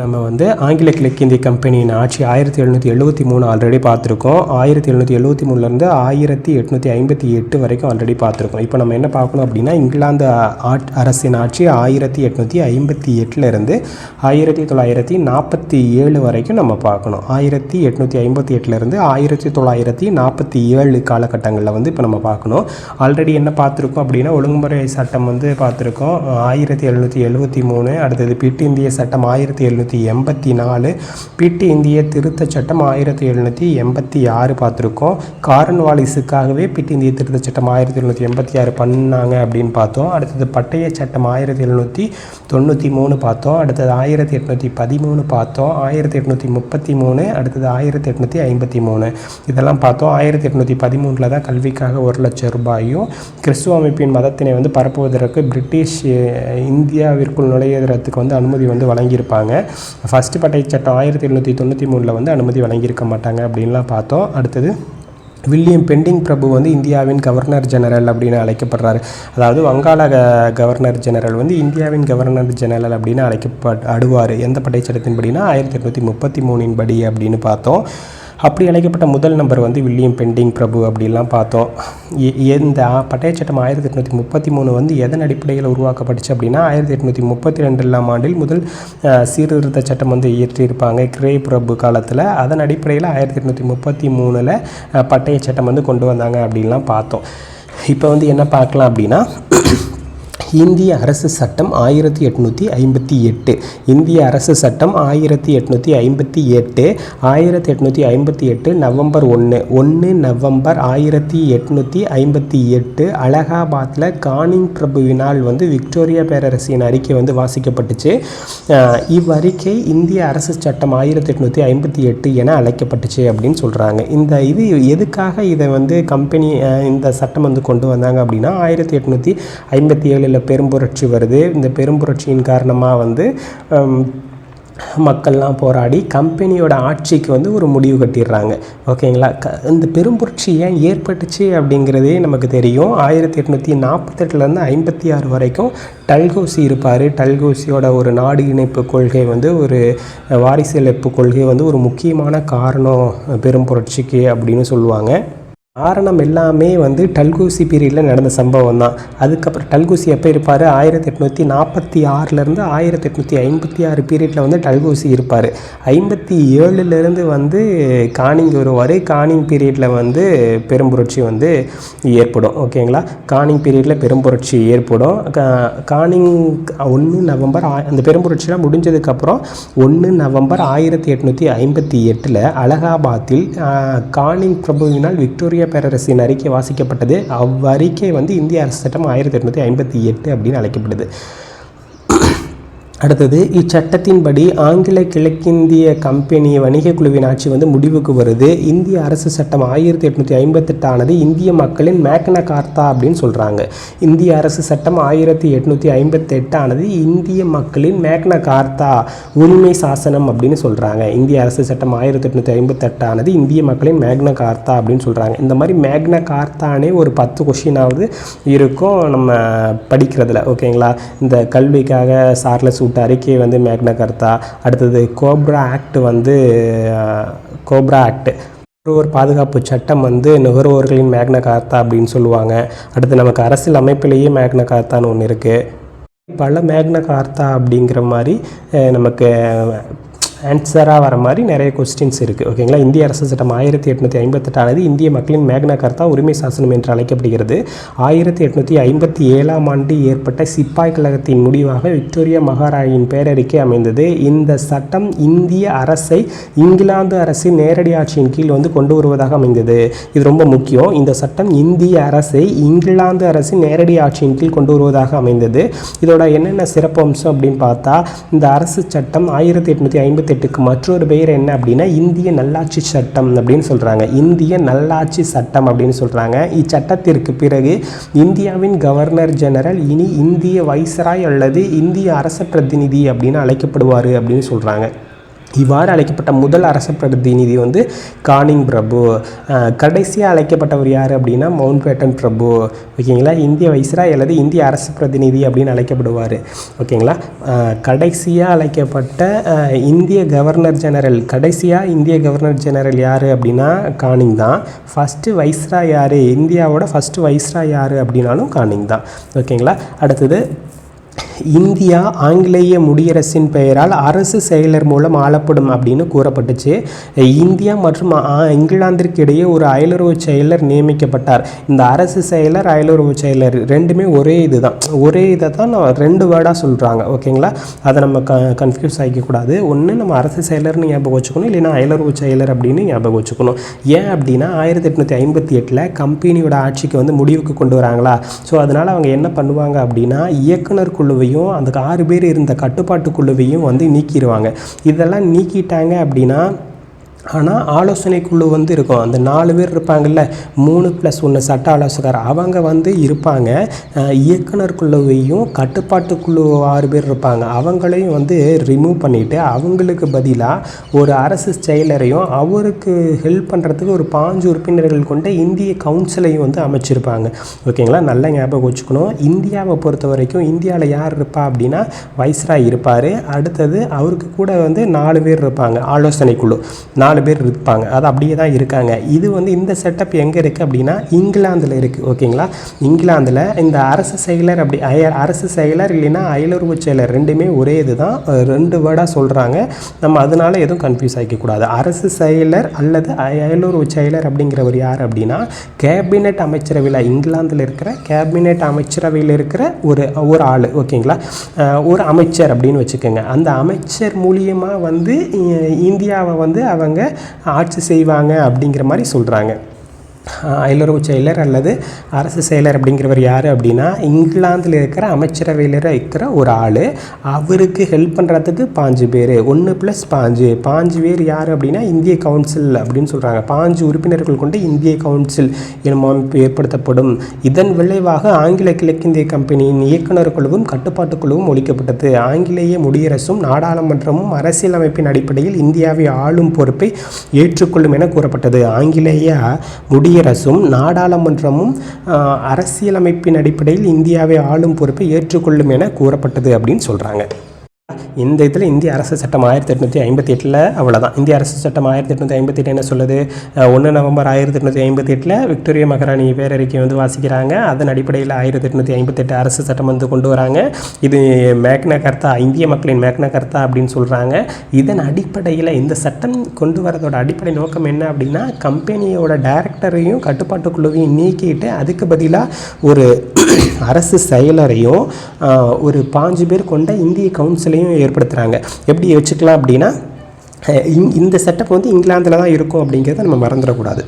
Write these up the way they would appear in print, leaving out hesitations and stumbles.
நம்ம வந்து ஆங்கில கிழக்கிந்திய கம்பெனியின் ஆட்சி 1773 ஆல்ரெடி பார்த்துருக்கோம். 1773லேருந்து 1858 வரைக்கும் ஆல்ரெடி பார்த்துருக்கோம். இப்போ நம்ம என்ன பார்க்கணும் அப்படின்னா, இங்கிலாந்து அரசின் ஆட்சி 1858லேருந்து 1947 வரைக்கும் நம்ம பார்க்கணும். 1858லேருந்து 1947 காலகட்டங்களில் வந்து இப்போ நம்ம பார்க்கணும். ஆல்ரெடி என்ன பார்த்துருக்கோம் அப்படின்னா, ஒழுங்குமுறை சட்டம் வந்து பார்த்துருக்கோம் 1773. அடுத்தது பிட் இந்திய சட்டம் 1784, பிட் இந்திய திருத்த சட்டம் 1786 பார்த்துருக்கோம். கார்ன்வாலிஸுக்காகவே பிட் இந்திய திருத்த சட்டம் 1786 பண்ணாங்க அப்படின்னு பார்த்தோம். அடுத்தது பட்டய சட்டம் 1793 பார்த்தோம். அடுத்தது 1813 பார்த்தோம். 1833, அடுத்தது 1853 இதெல்லாம் பார்த்தோம். 1813 தான் கல்விக்காக 1 லட்சம் ரூபாயும் கிறிஸ்துவ அமைப்பின் மதத்தினை வந்து பரப்புவதற்கு பிரிட்டிஷ் இந்தியாவிற்குள் நுழையிறதுக்கு வந்து அனுமதி வந்து வழங்கியிருப்பாங்க. ஃபஸ்ட்டு பட்டய சட்டம் 1793 வந்து அனுமதி வழங்கியிருக்க மாட்டாங்க அப்படின்லாம் பார்த்தோம். அடுத்தது வில்லியம் பெண்டிங் பிரபு வந்து இந்தியாவின் கவர்னர் ஜெனரல் அப்படின்னு அழைக்கப்படுறாரு. அதாவது வங்காள கவர்னர் ஜெனரல் வந்து இந்தியாவின் கவர்னர் ஜெனரல் அப்படின்னு அழைக்கப்படுவார். எந்த பட்டய சட்டத்தின்படினா 1833 படி அப்படின்னு பார்த்தோம். அப்படி அழைக்கப்பட்ட முதல் நம்பர் வந்து வில்லியம் பெண்டிங் பிரபு அப்படின்லாம் பார்த்தோம். இந்த பட்டய சட்டம் 1833 வந்து எதன் அடிப்படையில் உருவாக்கப்பட்டுச்சு அப்படின்னா, 1832ஆம் ஆண்டில் முதல் சீர்திருத்த சட்டம் வந்து இயற்றியிருப்பாங்க கிரே பிரபு காலத்தில். அதன் அடிப்படையில் 1833 பட்டய சட்டம் வந்து கொண்டு வந்தாங்க அப்படின்லாம் பார்த்தோம். இப்போ வந்து என்ன பார்க்கலாம் அப்படின்னா, இந்திய அரசு சட்டம் 1858. இந்திய அரசு சட்டம் 1858. 1858 நவம்பர் 1 நவம்பர் 1858 அலகாபாத்தில் கானிங் பிரபுவினால் வந்து விக்டோரியா பேரரசின் அறிக்கை வந்து வாசிக்கப்பட்டுச்சு. இவ்வறிக்கை இந்திய அரசு சட்டம் 1858 என அழைக்கப்பட்டுச்சு அப்படின்னு சொல்கிறாங்க. இது எதுக்காக இதை வந்து கம்பெனி இந்த சட்டம் வந்து கொண்டு வந்தாங்க அப்படின்னா, 1857 பெரும்புரட்சி வருது. இந்த பெரும்புரட்சியின் காரணமாக வந்து மக்கள்லாம் போராடி கம்பெனியோட ஆட்சிக்கு வந்து ஒரு முடிவு கட்டிடுறாங்க. ஓகேங்களா? இந்த பெரும்புரட்சி ஏன் ஏற்பட்டுச்சு அப்படிங்கிறதே நமக்கு தெரியும். 1848லேருந்து 56 வரைக்கும் டல்கோசி இருப்பார். டல்கோசியோட ஒரு நாடு இணைப்பு கொள்கை வந்து ஒரு வாரிசு இழப்பு கொள்கை வந்து ஒரு முக்கியமான காரணம் பெரும்புரட்சிக்கு அப்படின்னு சொல்லுவாங்க. காரணம் எல்லாமே வந்து டல்கோசி பீரியடில் நடந்த சம்பவம் தான். அதுக்கப்புறம் டல்கோசி எப்போ இருப்பார்? 1846லேருந்து 1856 பீரியடில் வந்து டல்கோசி இருப்பார். 57லேருந்து வந்து கானிங் வருவார். கானிங் பீரியடில் வந்து பெரும்புரட்சி வந்து ஏற்படும். ஓகேங்களா? கானிங் பீரியடில் பெரும்புரட்சி ஏற்படும். கானிங் 1 நவம்பர் அந்த பெரும்புரட்சிலாம் முடிஞ்சதுக்கப்புறம் 1 நவம்பர் 1858 அலகாபாத்தில் கானிங் பிரபுவினால் விக்டோரியா பேரரசின் அறிக்கை வாசிக்கப்பட்டது. அவ்வறிக்கை வந்து இந்திய அரசு சட்டம் 1858 அப்படின்னு அழைக்கப்படுது. அடுத்தது இச்சட்டத்தின்படி ஆங்கில கிழக்கிந்திய கம்பெனி வணிக குழுவின் ஆட்சி வந்து முடிவுக்கு வருது. இந்திய அரசு சட்டம் 1858 ஆனது இந்திய மக்களின் மேக்னா கார்த்தா அப்படின்னு சொல்கிறாங்க. இந்திய அரசு சட்டம் 1858 ஆனது இந்திய மக்களின் மேக்னா கார்த்தா உரிமை சாசனம் அப்படின்னு சொல்கிறாங்க. இந்திய அரசு சட்டம் 1858 ஆனது இந்திய மக்களின் மேக்னா கார்த்தா அப்படின்னு சொல்கிறாங்க. இந்த மாதிரி மேக்னா கார்த்தானே ஒரு 10 கொஷினாவது இருக்கும் நம்ம படிக்கிறதுல. ஓகேங்களா? இந்த கல்விக்காக சார்லஸ் அறிக்கை வந்து மேக்னா கார்த்தா. அடுத்தது கோப்ரா ஆக்ட் வந்து நுகர்வோர் பாதுகாப்பு சட்டம் வந்து நுகர்வோர்களின் மேக்னா கார்த்தா அப்படின்னு சொல்லுவாங்க. அடுத்து நமக்கு அரசியல் அமைப்பிலேயே மேக்னா கார்த்தான்னு ஒன்று இருக்குது. பல மேக்னா கார்த்தா அப்படிங்கிற மாதிரி நமக்கு ஆன்சராக வர மாதிரி நிறைய கொஸ்டின்ஸ் இருக்குது. ஓகேங்களா? இந்திய அரசு சட்டம் 1858 ஆனது இந்திய மக்களின் மேக்னா கார்த்தா உரிமை சாசனம் என்று அழைக்கப்படுகிறது. 1857ஆம் ஆண்டு ஏற்பட்ட சிப்பாய் கழகத்தின் முடிவாக விக்டோரியா மகாராணியின் பேரறிக்கை அமைந்தது. இந்த சட்டம் இந்திய அரசை இங்கிலாந்து அரசின் நேரடி ஆட்சியின் கீழ் வந்து கொண்டு வருவதாக அமைந்தது. இது ரொம்ப முக்கியம். இந்த சட்டம் இந்திய அரசை இங்கிலாந்து அரசின் நேரடி ஆட்சியின் கீழ் கொண்டு வருவதாக அமைந்தது. இதோட என்னென்ன சிறப்பு அம்சம் அப்படின்னு பார்த்தா, இந்த அரசு சட்டம் 1858 மற்றொரு பெயர் என்ன அப்படின்னா இந்திய நல்லாட்சி சட்டம் அப்படின்னு சொல்கிறாங்க. இந்திய நல்லாட்சி சட்டம் அப்படின்னு சொல்கிறாங்க. இச்சட்டத்திற்கு பிறகு இந்தியாவின் கவர்னர் ஜெனரல் இனி இந்திய வைஸ்ராய் அல்லது இந்திய அரச பிரதிநிதி அப்படின்னு அழைக்கப்படுவார் அப்படின்னு சொல்கிறாங்க. இவ்வாறு அழைக்கப்பட்ட முதல் அரச பிரதிநிதி வந்து கானிங் பிரபு. கடைசியாக அழைக்கப்பட்டவர் யார் அப்படின்னா மவுண்ட் பேட்டன் பிரபு. ஓகேங்களா, இந்திய வைஸ்ராய் அல்லது இந்திய அரசு பிரதிநிதி அப்படின்னு அழைக்கப்படுவார். ஓகேங்களா, கடைசியாக அழைக்கப்பட்ட இந்திய கவர்னர் ஜெனரல் யார் அப்படின்னா கானிங் தான். ஃபஸ்ட்டு வைஸ்ராய் யார், இந்தியாவோட ஃபஸ்ட்டு வைஸ்ராய் யார் அப்படின்னாலும் கானிங் தான். ஓகேங்களா, அடுத்தது இந்தியா ஆங்கிலேய முடியரசின் பெயரால் அரசு செயலர் மூலம் ஆளப்படும் அப்படின்னு கூறப்பட்டுச்சு. இந்தியா மற்றும் இங்கிலாந்திற்கு இடையே ஒரு அயலுறவு செயலர் நியமிக்கப்பட்டார். இந்த அரசு செயலர் அயலுறவு செயலர் ரெண்டுமே ஒரே இதை தான் ரெண்டு வேர்டாக சொல்கிறாங்க. ஓகேங்களா, அதை நம்ம கன்ஃபியூஸ் ஆகிக்கக்கூடாது. ஒன்று நம்ம அரசு செயலர்னு ஞாபகம் வச்சுக்கணும், இல்லைன்னா அயலுறவு செயலர் அப்படின்னு ஞாபகம் வச்சுக்கணும். ஏன் அப்படின்னா 1858 கம்பெனியோட ஆட்சிக்கு வந்து முடிவுக்கு கொண்டு வராங்களா. ஸோ அதனால் அவங்க என்ன பண்ணுவாங்க அப்படின்னா இயக்குனர் குழுவையும் அந்த 6 பேர் இருந்த கட்டுப்பாட்டு குழுவையும் வந்து நீக்கிடுவாங்க. இதெல்லாம் நீக்கிட்டாங்க அப்படின்னா ஆனால் ஆலோசனை குழு வந்து இருக்கும். அந்த 4 பேர் இருப்பாங்கள்ல, 3+1 சட்ட ஆலோசகர், அவங்க வந்து இருப்பாங்க. இயக்குனர் குழுவையும் கட்டுப்பாட்டு குழு 6 பேர் இருப்பாங்க, அவங்களையும் வந்து ரிமூவ் பண்ணிவிட்டு அவங்களுக்கு பதிலாக ஒரு அரசு செயலரையும் அவருக்கு ஹெல்ப் பண்ணுறதுக்கு ஒரு 5 உறுப்பினர்கள் கொண்ட இந்திய கவுன்சிலையும் வந்து அமைச்சிருப்பாங்க. ஓகேங்களா, நல்லா ஞாபகம் வச்சுக்கணும். இந்தியாவை பொறுத்த வரைக்கும் இந்தியாவில் யார் இருப்பா அப்படின்னா வைஸ்ராய் இருப்பார். அடுத்தது அவருக்கு கூட வந்து 4 பேர் இருப்பாங்க, ஆலோசனை குழு 4 பேர் இருப்பாங்க. அது அப்படியே தான் இருக்காங்க. இது வந்து இந்த செட்டப் எங்கே இருக்குது அப்படின்னா இங்கிலாந்தில் இருக்குது. ஓகேங்களா, இங்கிலாந்தில் இந்த அரசு செயலர் இல்லைன்னா அயலுறவு செயலர் ரெண்டுமே ஒரே இது தான், 2 வேர்டாக சொல்கிறாங்க. நம்ம அதனால எதுவும் கன்ஃபியூஸ் ஆகிக்கக்கூடாது. அரசு செயலர் அல்லது அயலுறவு செயலர் அப்படிங்கிறவர் யார் அப்படின்னா கேபினெட் அமைச்சரவையில், இங்கிலாந்தில் இருக்கிற கேபினெட் அமைச்சரவையில் இருக்கிற ஒரு ஆள். ஓகேங்களா, ஒரு அமைச்சர் அப்படின்னு வச்சுக்கோங்க. அந்த அமைச்சர் மூலியமாக வந்து இந்தியாவை வந்து அவங்க ஆட்சி செய்வாங்க அப்படிங்கிற மாதிரி சொல்கிறாங்க. அயலுறவு செயலர் அல்லது அரசு செயலர் அப்படிங்கிறவர் யார் அப்படின்னா இங்கிலாந்தில் இருக்கிற அமைச்சரவையில் இருக்கிற ஒரு ஆள். அவருக்கு ஹெல்ப் பண்ணுறதுக்கு 5 பேர், 1+5 பேர் யார் அப்படின்னா இந்திய கவுன்சில் அப்படின்னு சொல்கிறாங்க. 5 உறுப்பினர்கள் கொண்ட இந்திய கவுன்சில் எனும் அமைப்பு ஏற்படுத்தப்படும். இதன் விளைவாக ஆங்கில கிழக்கிந்திய கம்பெனியின் இயக்குனர் குழுவும் கட்டுப்பாட்டு குழுவும் ஒழிக்கப்பட்டது. ஆங்கிலேய முடியரசும் நாடாளுமன்றமும் அரசியல் அமைப்பின் அடிப்படையில் இந்தியாவை ஆளும் பொறுப்பை ஏற்றுக்கொள்ளும் என கூறப்பட்டது. ஆங்கிலேய முடியரசும் நாடாளுமன்றமும் அரசியலமைப்பின் அடிப்படையில் இந்தியாவை ஆளும் பொறுப்பை ஏற்றுக்கொள்ளும் என கூறப்பட்டது அப்படின்னு சொல்கிறாங்க. இந்த இதில் இந்திய அரசு சட்டம் 1858 அவ்வளோதான். இந்திய அரசு சட்டம் 1858 என்ன சொல்லுது, 1 நவம்பர் 1858 விக்டோரியா மகாராணி பேரறிக்கை வந்து வாசிக்கிறாங்க. அதன் அடிப்படையில் 1858 அரசு சட்டம் வந்து கொண்டு வராங்க. இது மேக்னா கர்த்தா, இந்திய மக்களின் மேக்னா கர்த்தா அப்படின்னு சொல்கிறாங்க. இதன் அடிப்படையில் இந்த சட்டம் கொண்டு வரதோட அடிப்படை நோக்கம் என்ன அப்படின்னா கம்பெனியோட டைரக்டரையும் கட்டுப்பாட்டுக்குழுவையும் நீக்கிட்டு அதுக்கு பதிலாக ஒரு அரசு செயலரையும் ஒரு 5 பேர் கொண்ட இந்திய கவுன்சிலையும் ஏற்படுத்துகிறாங்க. எப்படி வச்சுக்கலாம் அப்படின்னா இந்த செட்டப் வந்து இங்கிலாந்தில் தான் இருக்கும் அப்படிங்கிறத நம்ம மறந்துடக்கூடாது.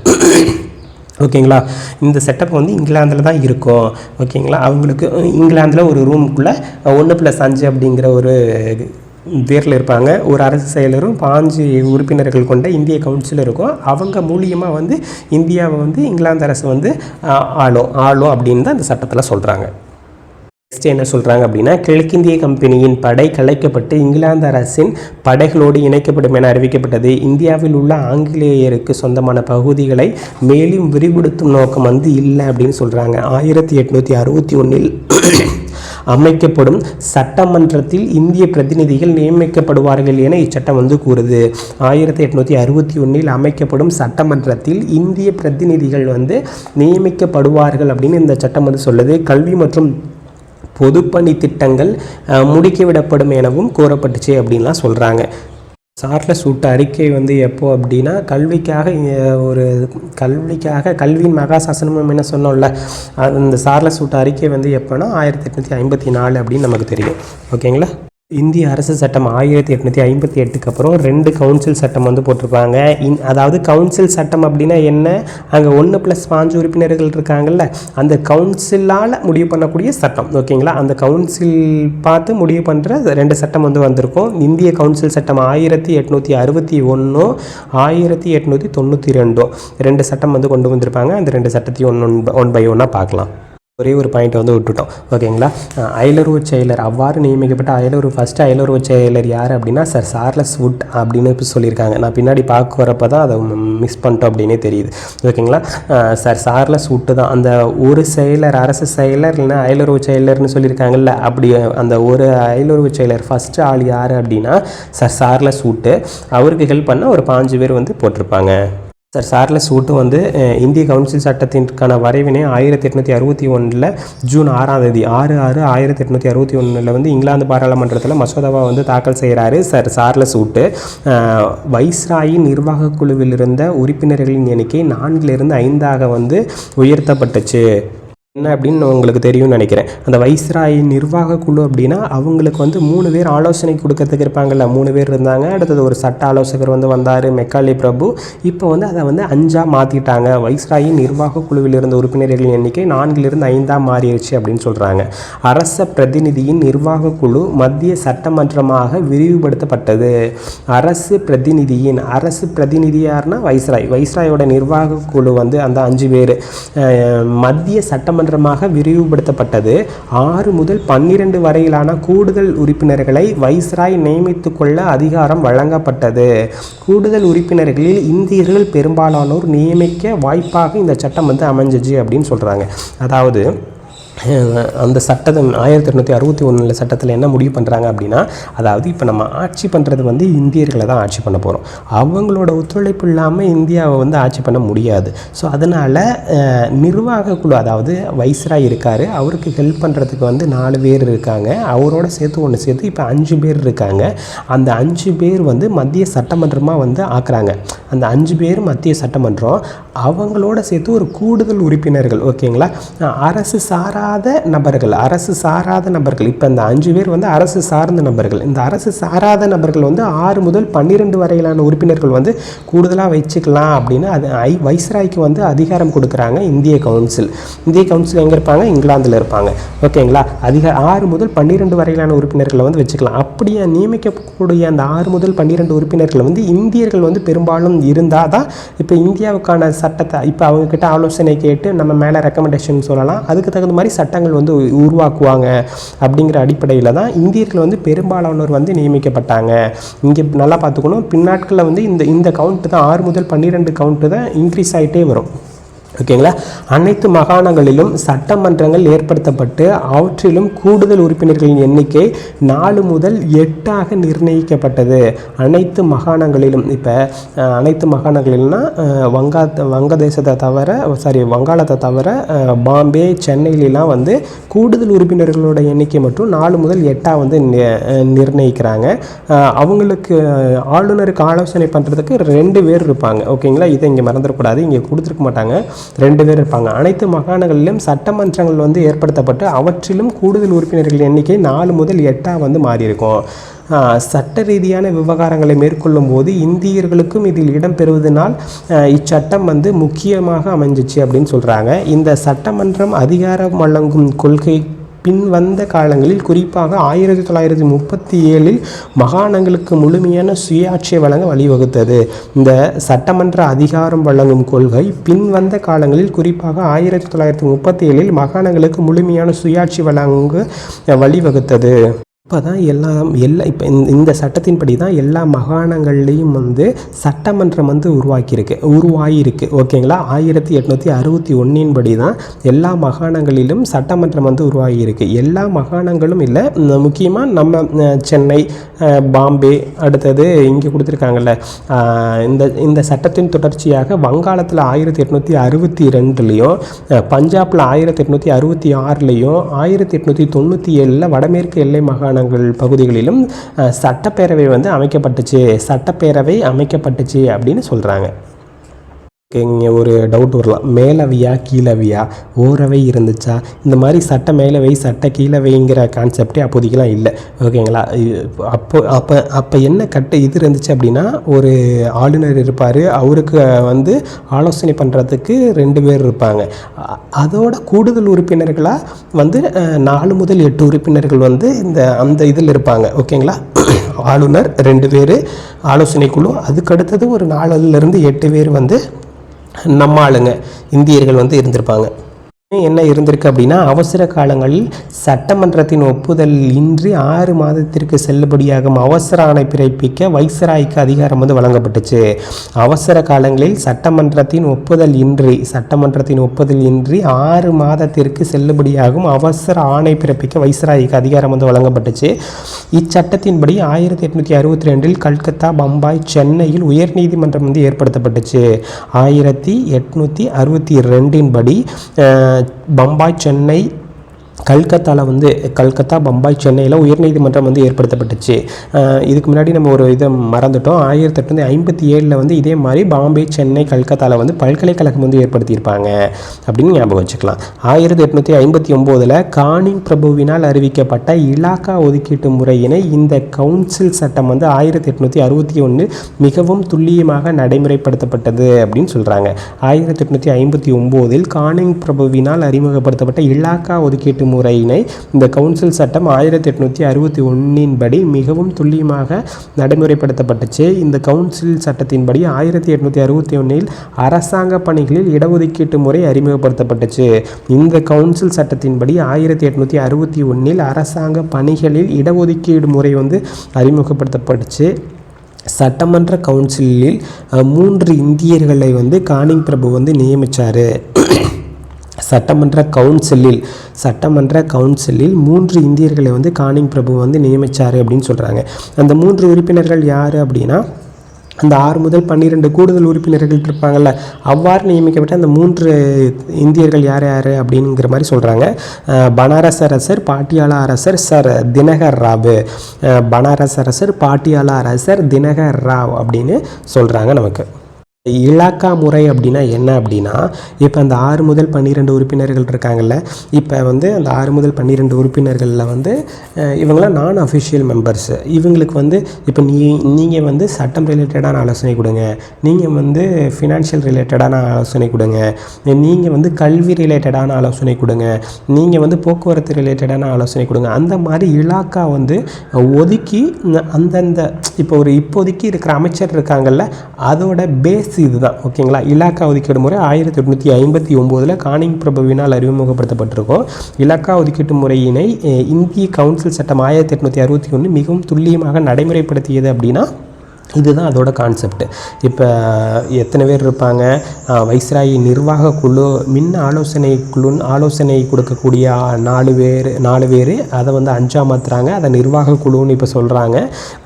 ஓகேங்களா, இந்த செட்டப் வந்து இங்கிலாந்தில் தான் இருக்கும். ஓகேங்களா, அவங்களுக்கு இங்கிலாந்தில் ஒரு ரூமுக்குள்ளே 1+5 அப்படிங்கிற ஒரு பேரில் இருப்பாங்க. ஒரு அரசு செயலரும் 5 உறுப்பினர்கள் கொண்ட இந்திய கவுன்சில் இருக்கும். அவங்க மூலியமாக வந்து இந்தியாவை வந்து இங்கிலாந்து அரசு வந்து ஆளும் அப்படின்னு தான் இந்த சட்டத்தில் சொல்கிறாங்க. நெக்ஸ்ட் என்ன சொல்கிறாங்க அப்படின்னா கிழக்கிந்திய கம்பெனியின் படை கலைக்கப்பட்டு இங்கிலாந்து அரசின் படைகளோடு இணைக்கப்படும் என அறிவிக்கப்பட்டது. இந்தியாவில் உள்ள ஆங்கிலேயருக்கு சொந்தமான பகுதிகளை மேலும் விரிவுபடுத்தும் நோக்கம் வந்து இல்லை அப்படின்னு சொல்கிறாங்க. 1861 அமைக்கப்படும் சட்டமன்றத்தில் இந்திய பிரதிநிதிகள் நியமிக்கப்படுவார்கள் என இச்சட்டம் வந்து கூறுது. 1861 அமைக்கப்படும் சட்டமன்றத்தில் இந்திய பிரதிநிதிகள் வந்து நியமிக்கப்படுவார்கள் அப்படின்னு இந்த சட்டம் வந்து சொல்லுது. கல்வி மற்றும் பொதுப்பணி திட்டங்கள் முடுக்கிவிடப்படும் எனவும் கூறப்பட்டுச்சு அப்படின்லாம் சொல்கிறாங்க. சார்லஸ் வூட் அறிக்கை வந்து எப்போ அப்படின்னா கல்வியின் மகாசாசனம் என்ன சொன்னோம்ல, அந்த சார்லஸ் வூட் அறிக்கை வந்து எப்போனா 1854 அப்படின்னு நமக்கு தெரியும். ஓகேங்களா, இந்திய அரசு சட்டம் 1858 அப்புறம் 2 கவுன்சில் சட்டம் வந்து போட்டிருப்பாங்க. அதாவது கவுன்சில் சட்டம் அப்படின்னா என்ன, அங்கே 1+5 உறுப்பினர்கள் இருக்காங்கல்ல, அந்த கவுன்சிலால் முடிவு பண்ணக்கூடிய சட்டம். ஓகேங்களா, அந்த கவுன்சில் பார்த்து முடிவு பண்ணுற 2 சட்டம் வந்து வந்திருக்கும். இந்திய கவுன்சில் சட்டம் 1861 1892 2 சட்டம் வந்து கொண்டு வந்திருப்பாங்க. அந்த 2 சட்டத்தையும் ஒன் பை ஒன்னாக பார்க்கலாம். ஒரே ஒரு பாயிண்ட் வந்து விட்டுட்டோம். ஓகேங்களா, அயலுறவு செயலர் அவ்வாறு நியமிக்கப்பட்ட ஃபஸ்ட்டு அயலுறவு செயலர் யார் அப்படின்னா சர் சார்லஸ் வுட் அப்படின்னு சொல்லியிருக்காங்க. நான் பின்னாடி பார்க்க வரப்போ தான் அதை மிஸ் பண்ணிட்டோம் அப்படின்னே தெரியுது. ஓகேங்களா, சர் சார்லஸ் வுட்டு தான் அந்த ஒரு செயலர், அரசு செயலர் இல்லைன்னா அயலுறவு செயலர்னு சொல்லியிருக்காங்கல்ல, அப்படி அந்த ஒரு அயலுறவு செயலர் ஃபஸ்ட்டு ஆள் யார் அப்படின்னா சர் சார்லஸ் வுட்டு. அவருக்கு ஹெல்ப் பண்ண ஒரு 5 பேர் வந்து போட்டிருப்பாங்க. சர் சார்லஸ் வுட் வந்து இந்திய கவுன்சில் சட்டத்திற்கான வரைவினை 1861 ஜூன் 6ஆம் தேதி 6/6/1861 வந்து இங்கிலாந்து பாராளுமன்றத்தில் மசோதாவை வந்து தாக்கல் செய்கிறாரு சர் சார்லஸ் வுட்டு. வைஸ்ராயின் நிர்வாக குழுவில் இருந்த உறுப்பினர்களின் எண்ணிக்கை 4லிருந்து 5ஆக வந்து உயர்த்தப்பட்டுச்சு. என்ன அப்படின்னு உங்களுக்கு தெரியும்னு நினைக்கிறேன். அந்த வைஸ்ராய் நிர்வாக குழு அப்படின்னா அவங்களுக்கு வந்து 3 பேர் ஆலோசனை கொடுக்கறதுக்கு இருப்பாங்கல்ல, 3 பேர் இருந்தாங்க. அடுத்தது ஒரு சட்ட ஆலோசகர் வந்து வந்தார், மெக்காலே பிரபு. இப்போ வந்து அதை வந்து 5ஆக மாற்றிட்டாங்க. வைஸ்ராயின் நிர்வாக குழுவில் இருந்த உறுப்பினர்களின் எண்ணிக்கை 4லிருந்து 5ஆக மாறிடுச்சு அப்படின்னு சொல்கிறாங்க. அரச பிரதிநிதியின் நிர்வாக குழு மத்திய சட்டமன்றமாக விரிவுபடுத்தப்பட்டது. அரசு பிரதிநிதியார்னா வைஸ்ராயோட நிர்வாக குழு வந்து அந்த 5 பேர் மத்திய சட்டமன்ற விரிவுபடுத்தப்பட்டது. 6 முதல் 12 வரையிலான கூடுதல் உறுப்பினர்களை வைஸ்ராய் நியமித்துக் கொள்ள அதிகாரம் வழங்கப்பட்டது. கூடுதல் உறுப்பினர்களில் இந்தியர்கள் பெரும்பாலானோர் நியமிக்க வாய்ப்பாக இந்த சட்டம் வந்து அமைஞ்சிச்சு அப்படின்னு சொல்கிறாங்க. அதாவது அந்த சட்டத்தை 1861 சட்டத்தில் என்ன முடிவு பண்ணுறாங்க அப்படின்னா, அதாவது இப்போ நம்ம ஆட்சி பண்ணுறது வந்து இந்தியர்களை தான் ஆட்சி பண்ண போகிறோம். அவங்களோட ஒத்துழைப்பு இல்லாமல் இந்தியாவை வந்து ஆட்சி பண்ண முடியாது. ஸோ அதனால் நிர்வாக குழு, அதாவது வைஸ்ராய் இருக்கார், அவருக்கு ஹெல்ப் பண்ணுறதுக்கு வந்து 4 பேர் இருக்காங்க. அவரோட சேர்த்து இப்போ 5 பேர் இருக்காங்க. அந்த 5 பேர் வந்து மத்திய சட்டமன்றமாக வந்து ஆக்குறாங்க. அந்த 5 பேர் மத்திய சட்டமன்றம், அவங்களோட சேர்த்து ஒரு கூடுதல் உறுப்பினர்கள். ஓகேங்களா, அரசு சாராத நபர்கள். இப்போ இந்த 5 பேர் வந்து அரசு சார்ந்த நபர்கள். இந்த அரசு சாராத நபர்கள் வந்து 6 முதல் 12 வரையிலான உறுப்பினர்கள் வந்து கூடுதலாக வச்சுக்கலாம் அப்படின்னு அது வைஸ்ராய்க்கு வந்து அதிகாரம் கொடுக்குறாங்க இந்திய கவுன்சில் எங்கே இருப்பாங்க? இங்கிலாந்தில் இருப்பாங்க. ஓகேங்களா, 6 முதல் 12 வரையிலான உறுப்பினர்களை வந்து வச்சுக்கலாம். அப்படியே நியமிக்கக்கூடிய அந்த 6 முதல் 12 உறுப்பினர்கள் வந்து இந்தியர்கள் வந்து பெரும்பாலும் இருந்தால் தான் இப்போ இந்தியாவுக்கான சட்டத்தை இப்போ அவங்கக்கிட்ட ஆலோசனை கேட்டு நம்ம மேலே ரெக்கமெண்டேஷன் சொல்லலாம். அதுக்கு தகுந்த மாதிரி சட்டங்கள் வந்து உருவாக்குவாங்க. அப்படிங்கிற அடிப்படையில் தான் இந்தியர்கள் வந்து பெரும்பாலானோர் வந்து நியமிக்கப்பட்டாங்க. இங்கே நல்லா பார்த்துக்கணும், பின்னாட்களில் வந்து இந்த கவுண்ட்டு தான் 6 முதல் 12 கவுண்ட்டு தான் இன்க்ரீஸ் ஆகிட்டே வரும். ஓகேங்களா, அனைத்து மாகாணங்களிலும் சட்டமன்றங்கள் ஏற்படுத்தப்பட்டு அவற்றிலும் கூடுதல் உறுப்பினர்களின் எண்ணிக்கை 4 முதல் 8ஆக நிர்ணயிக்கப்பட்டது. அனைத்து மாகாணங்களிலும், இப்போ அனைத்து மாகாணங்களில்னா வங்காளத்தை தவிர பாம்பே, சென்னையிலாம் வந்து கூடுதல் உறுப்பினர்களோட எண்ணிக்கை மட்டும் 4 முதல் 8ஆக வந்து நிர்ணயிக்கிறாங்க. அவங்களுக்கு ஆளுநருக்கு ஆலோசனை பண்ணுறதுக்கு 2 பேர் இருப்பாங்க. ஓகேங்களா, இதை இங்கே மறந்துடக்கூடாது, இங்கே கொடுத்துருக்க மாட்டாங்க. 2 பேர் இருப்பாங்க. அனைத்து மாகாணங்களிலும் சட்டமன்றங்கள் வந்து ஏற்படுத்தப்பட்டு அவற்றிலும் கூடுதல் உறுப்பினர்கள் எண்ணிக்கை 4 முதல் 8ஆக வந்து மாறி இருக்கும். சட்ட ரீதியான விவகாரங்களை மேற்கொள்ளும் போது இந்தியர்களுக்கும் இதில் இடம் பெறுவதனால் இச்சட்டம் வந்து முக்கியமாக அமைஞ்சிச்சு அப்படின்னு சொல்கிறாங்க. இந்த சட்டமன்றம் அதிகாரம் வழங்கும் கொள்கை பின்வந்த காலங்களில், குறிப்பாக 1937 மாகாணங்களுக்கு முழுமையான சுயாட்சியை வழங்க வழிவகுத்தது. இந்த சட்டமன்ற அதிகாரம் வழங்கும் கொள்கை பின்வந்த காலங்களில், குறிப்பாக 1937 மாகாணங்களுக்கு முழுமையான சுயாட்சி வழங்க வழிவகுத்தது. இப்போ தான் இப்போ இந்த சட்டத்தின்படி தான் எல்லா மாகாணங்கள்லேயும் வந்து சட்டமன்றம் வந்து உருவாகியிருக்கு. ஓகேங்களா, 1861 படி தான் எல்லா மாகாணங்களிலும் சட்டமன்றம் வந்து உருவாகியிருக்கு. எல்லா மாகாணங்களும் இல்லை, முக்கியமாக நம்ம சென்னை, பாம்பே, அடுத்தது இங்கே கொடுத்துருக்காங்கல்ல. இந்த சட்டத்தின் தொடர்ச்சியாக வங்காளத்தில் 1862லையும், பஞ்சாபில் 1866லையும், 1897 வடமேற்கு எல்லை மாகாணங்கள் பகுதிகளிலும் சட்டப்பேரவை அமைக்கப்பட்டுச்சு அப்படின்னு சொல்கிறாங்க. இங்கே ஒரு டவுட் வரலாம், மேலவையா கீழவையா, ஓரவை இருந்துச்சா? இந்த மாதிரி சட்ட மேலவை சட்ட கீழவைங்கிற கான்செப்டே அப்போதைக்கெலாம் இல்லை. ஓகேங்களா, அப்போ என்ன இது இருந்துச்சு அப்படின்னா, ஒரு ஆளுநர் இருப்பார், அவருக்கு வந்து ஆலோசனை பண்ணுறதுக்கு 2 பேர் இருப்பாங்க. அதோட கூடுதல் உறுப்பினர்களாக வந்து 4 முதல் 8 உறுப்பினர்கள் வந்து அந்த இதில் இருப்பாங்க. ஓகேங்களா, ஆளுநர் 2 பேர், ஆலோசனை குழு, அதுக்கடுத்தது ஒரு 4லிருந்து 8 பேர் வந்து நம்ம ஆளுங்க இந்தியர்கள் வந்து இருந்திருப்பாங்க. என்ன இருந்திருக்கு அப்படின்னா, அவசர காலங்களில் சட்டமன்றத்தின் ஒப்புதல் இன்றி 6 மாதத்திற்கு செல்லுபடியாகும் அவசர ஆணை பிறப்பிக்க வைஸ்ராய்க்கு அதிகாரம் வந்து வழங்கப்பட்டுச்சு. அவசர காலங்களில் சட்டமன்றத்தின் ஒப்புதல் இன்றி 6 மாதத்திற்கு செல்லுபடியாகும் அவசர ஆணை பிறப்பிக்க வைஸ்ராய்க்கு அதிகாரம் வந்து வழங்கப்பட்டுச்சு. இச்சட்டத்தின்படி 1862 கல்கத்தா, பம்பாய், சென்னையில் உயர்நீதிமன்றம் வந்து ஏற்படுத்தப்பட்டுச்சு. 1862 படி பம்பாய், சென்னை, கல்கத்தா, பம்பாய், சென்னையில் உயர்நீதிமன்றம் வந்து ஏற்படுத்தப்பட்டுச்சு. இதுக்கு முன்னாடி நம்ம ஒரு இதை மறந்துட்டோம். 1857 வந்து இதே மாதிரி பாம்பே, சென்னை, கல்கத்தாவில் வந்து பல்கலைக்கழகம் வந்து ஏற்படுத்தியிருப்பாங்க அப்படின்னு ஞாபகம் வச்சுக்கலாம். 1859 கானிங் பிரபுவினால் அறிவிக்கப்பட்ட இலாக்கா ஒதுக்கீட்டு முறையினை இந்த கவுன்சில் சட்டம் வந்து 1861 மிகவும் துல்லியமாக நடைமுறைப்படுத்தப்பட்டது அப்படின்னு சொல்கிறாங்க. 1859 கானிங் பிரபுவினால் அறிமுகப்படுத்தப்பட்ட இலாக்கா ஒதுக்கீட்டு முறையினை இந்த கவுன்சில் சட்டம் 1861 படி மிகவும் துல்லியமாக நடைமுறைப்படுத்தப்பட்டுச்சு. இந்த கவுன்சில் சட்டத்தின்படி 1861 அரசாங்க பணிகளில் இடஒதுக்கீட்டு முறை அறிமுகப்படுத்தப்பட்டுச்சு. இந்த கவுன்சில் சட்டத்தின்படி 1861 அரசாங்க பணிகளில் இடஒதுக்கீடு முறை வந்து அறிமுகப்படுத்தப்பட்டுச்சு. சட்டமன்ற கவுன்சிலில் 3 இந்தியர்களை வந்து கானிங் பிரபு வந்து நியமித்தார். சட்டமன்ற கவுன்சிலில் 3 இந்தியர்களை வந்து கானிங் பிரபு வந்து நியமித்தார் அப்படின்னு சொல்கிறாங்க. அந்த 3 உறுப்பினர்கள் யார் அப்படின்னா, அந்த 6 முதல் 12 கூடுதல் உறுப்பினர்கள் இருப்பாங்கள்ல, அவ்வாறு நியமிக்கப்பட்ட அந்த 3 இந்தியர்கள் யார் அப்படிங்கிற மாதிரி சொல்கிறாங்க. பனாரஸ் அரசர், பாட்டியாலா அரசர், சர் தினகர் ராவ். பனாரஸ் அரசர், பாட்டியாலா அரசர், தினகர் ராவ் அப்படின்னு சொல்கிறாங்க. நமக்கு இலாக்கா முறை அப்படின்னா என்ன அப்படின்னா, இப்போ அந்த 6 முதல் 12 உறுப்பினர்கள் இருக்காங்கல்ல, இப்போ வந்து அந்த 6 முதல் 12 உறுப்பினர்களில் வந்து இவங்களாம் நான் அஃபிஷியல் மெம்பர்ஸ். இவங்களுக்கு வந்து இப்போ நீங்கள் வந்து சட்டம் ரிலேட்டடான ஆலோசனை கொடுங்க, நீங்கள் வந்து ஃபினான்ஷியல் ரிலேட்டடான ஆலோசனை கொடுங்க, நீங்கள் வந்து கல்வி ரிலேட்டடான ஆலோசனை கொடுங்க, நீங்கள் வந்து போக்குவரத்து ரிலேட்டடான ஆலோசனை கொடுங்க. அந்த மாதிரி இலாக்கா வந்து ஒதுக்கி அந்தந்த இப்போ ஒரு இப்போதைக்கு இருக்கிற அமைச்சர் இருக்காங்கல்ல, அதோட பேஸ் இதுதான். ஓகேங்களா. இலாக்கா ஒதுக்கீடு முறை 1859 கானிங் பிரபுவினால் அறிமுகப்படுத்தப்பட்டிருக்கும். இலாக்கா ஒதுக்கீட்டு முறையினை இந்திய கவுன்சில் சட்டம் 1861 மிகவும் துல்லியமாக நடைமுறைப்படுத்தியது அப்படின்னா இதுதான் அதோட கான்செப்ட். இப்போ எத்தனை பேர் இருப்பாங்க? வைஸ்ராய் நிர்வாக குழு, ஆலோசனை கொடுக்கக்கூடிய 4 பேர், அதை வந்து 5 மாற்றுறாங்க. அதை நிர்வாக குழுன்னு இப்போ சொல்கிறாங்க.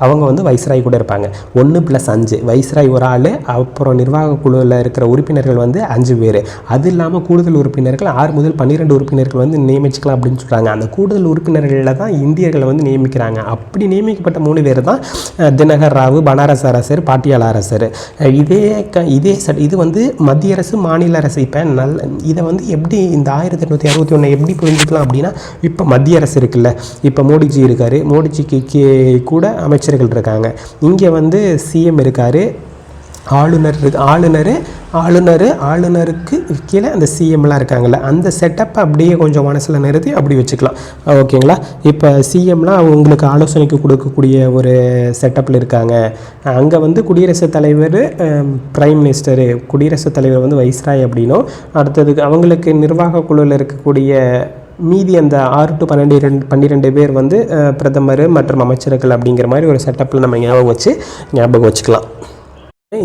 அவங்க வந்து வைஸ்ராய் கூட இருப்பாங்க. 1+5 வைஸ்ராய் ஒரு ஆள், அப்புறம் நிர்வாக குழுவில் இருக்கிற உறுப்பினர்கள் வந்து 5 பேர். அது இல்லாமல் கூடுதல் உறுப்பினர்கள் 6 முதல் 12 உறுப்பினர்கள் வந்து நியமிச்சுக்கலாம் அப்படின்னு சொல்கிறாங்க. அந்த கூடுதல் உறுப்பினர்களில் தான் இந்தியர்களை வந்து நியமிக்கிறாங்க. அப்படி நியமிக்கப்பட்ட 3 பேர் தான் தினகர் ராவ், பனாரஸ் அரசர், பாட்டியாலா அரசர். இது வந்து மத்திய அரசு, மாநில அரசு. இப்போ இதை வந்து எப்படி இந்த 1861 எப்படி புரிஞ்சுக்கலாம் அப்படின்னா, இப்போ மத்திய அரசு இருக்குல்ல, இப்போ மோடிஜி இருக்கார், மோடிஜிக்கு கூட அமைச்சர்கள் இருக்காங்க. இங்கே வந்து சிஎம் இருக்கார், ஆளுநருக்கு கீழே அந்த சிஎம்லாம் இருக்காங்கள்ல, அந்த செட்டப்பை அப்படியே கொஞ்சம் மனசில் நிறுத்தி அப்படி வச்சுக்கலாம். ஓகேங்களா. இப்போ சிஎம்லாம் அவங்களுக்கு ஆலோசனைக்கு கொடுக்கக்கூடிய ஒரு செட்டப்பில் இருக்காங்க. அங்கே வந்து குடியரசுத் தலைவர், பிரைம் மினிஸ்டரு, குடியரசுத் தலைவர் வந்து வைஸ்ராய் அப்படின்னும், அடுத்ததுக்கு அவங்களுக்கு நிர்வாக குழுவில் இருக்கக்கூடிய மீதி அந்த 6 to 12 பேர் வந்து பிரதமர் மற்றும் அமைச்சர்கள் அப்படிங்கிற மாதிரி ஒரு செட்டப்பில் நம்ம ஞாபகம் வச்சுக்கலாம்.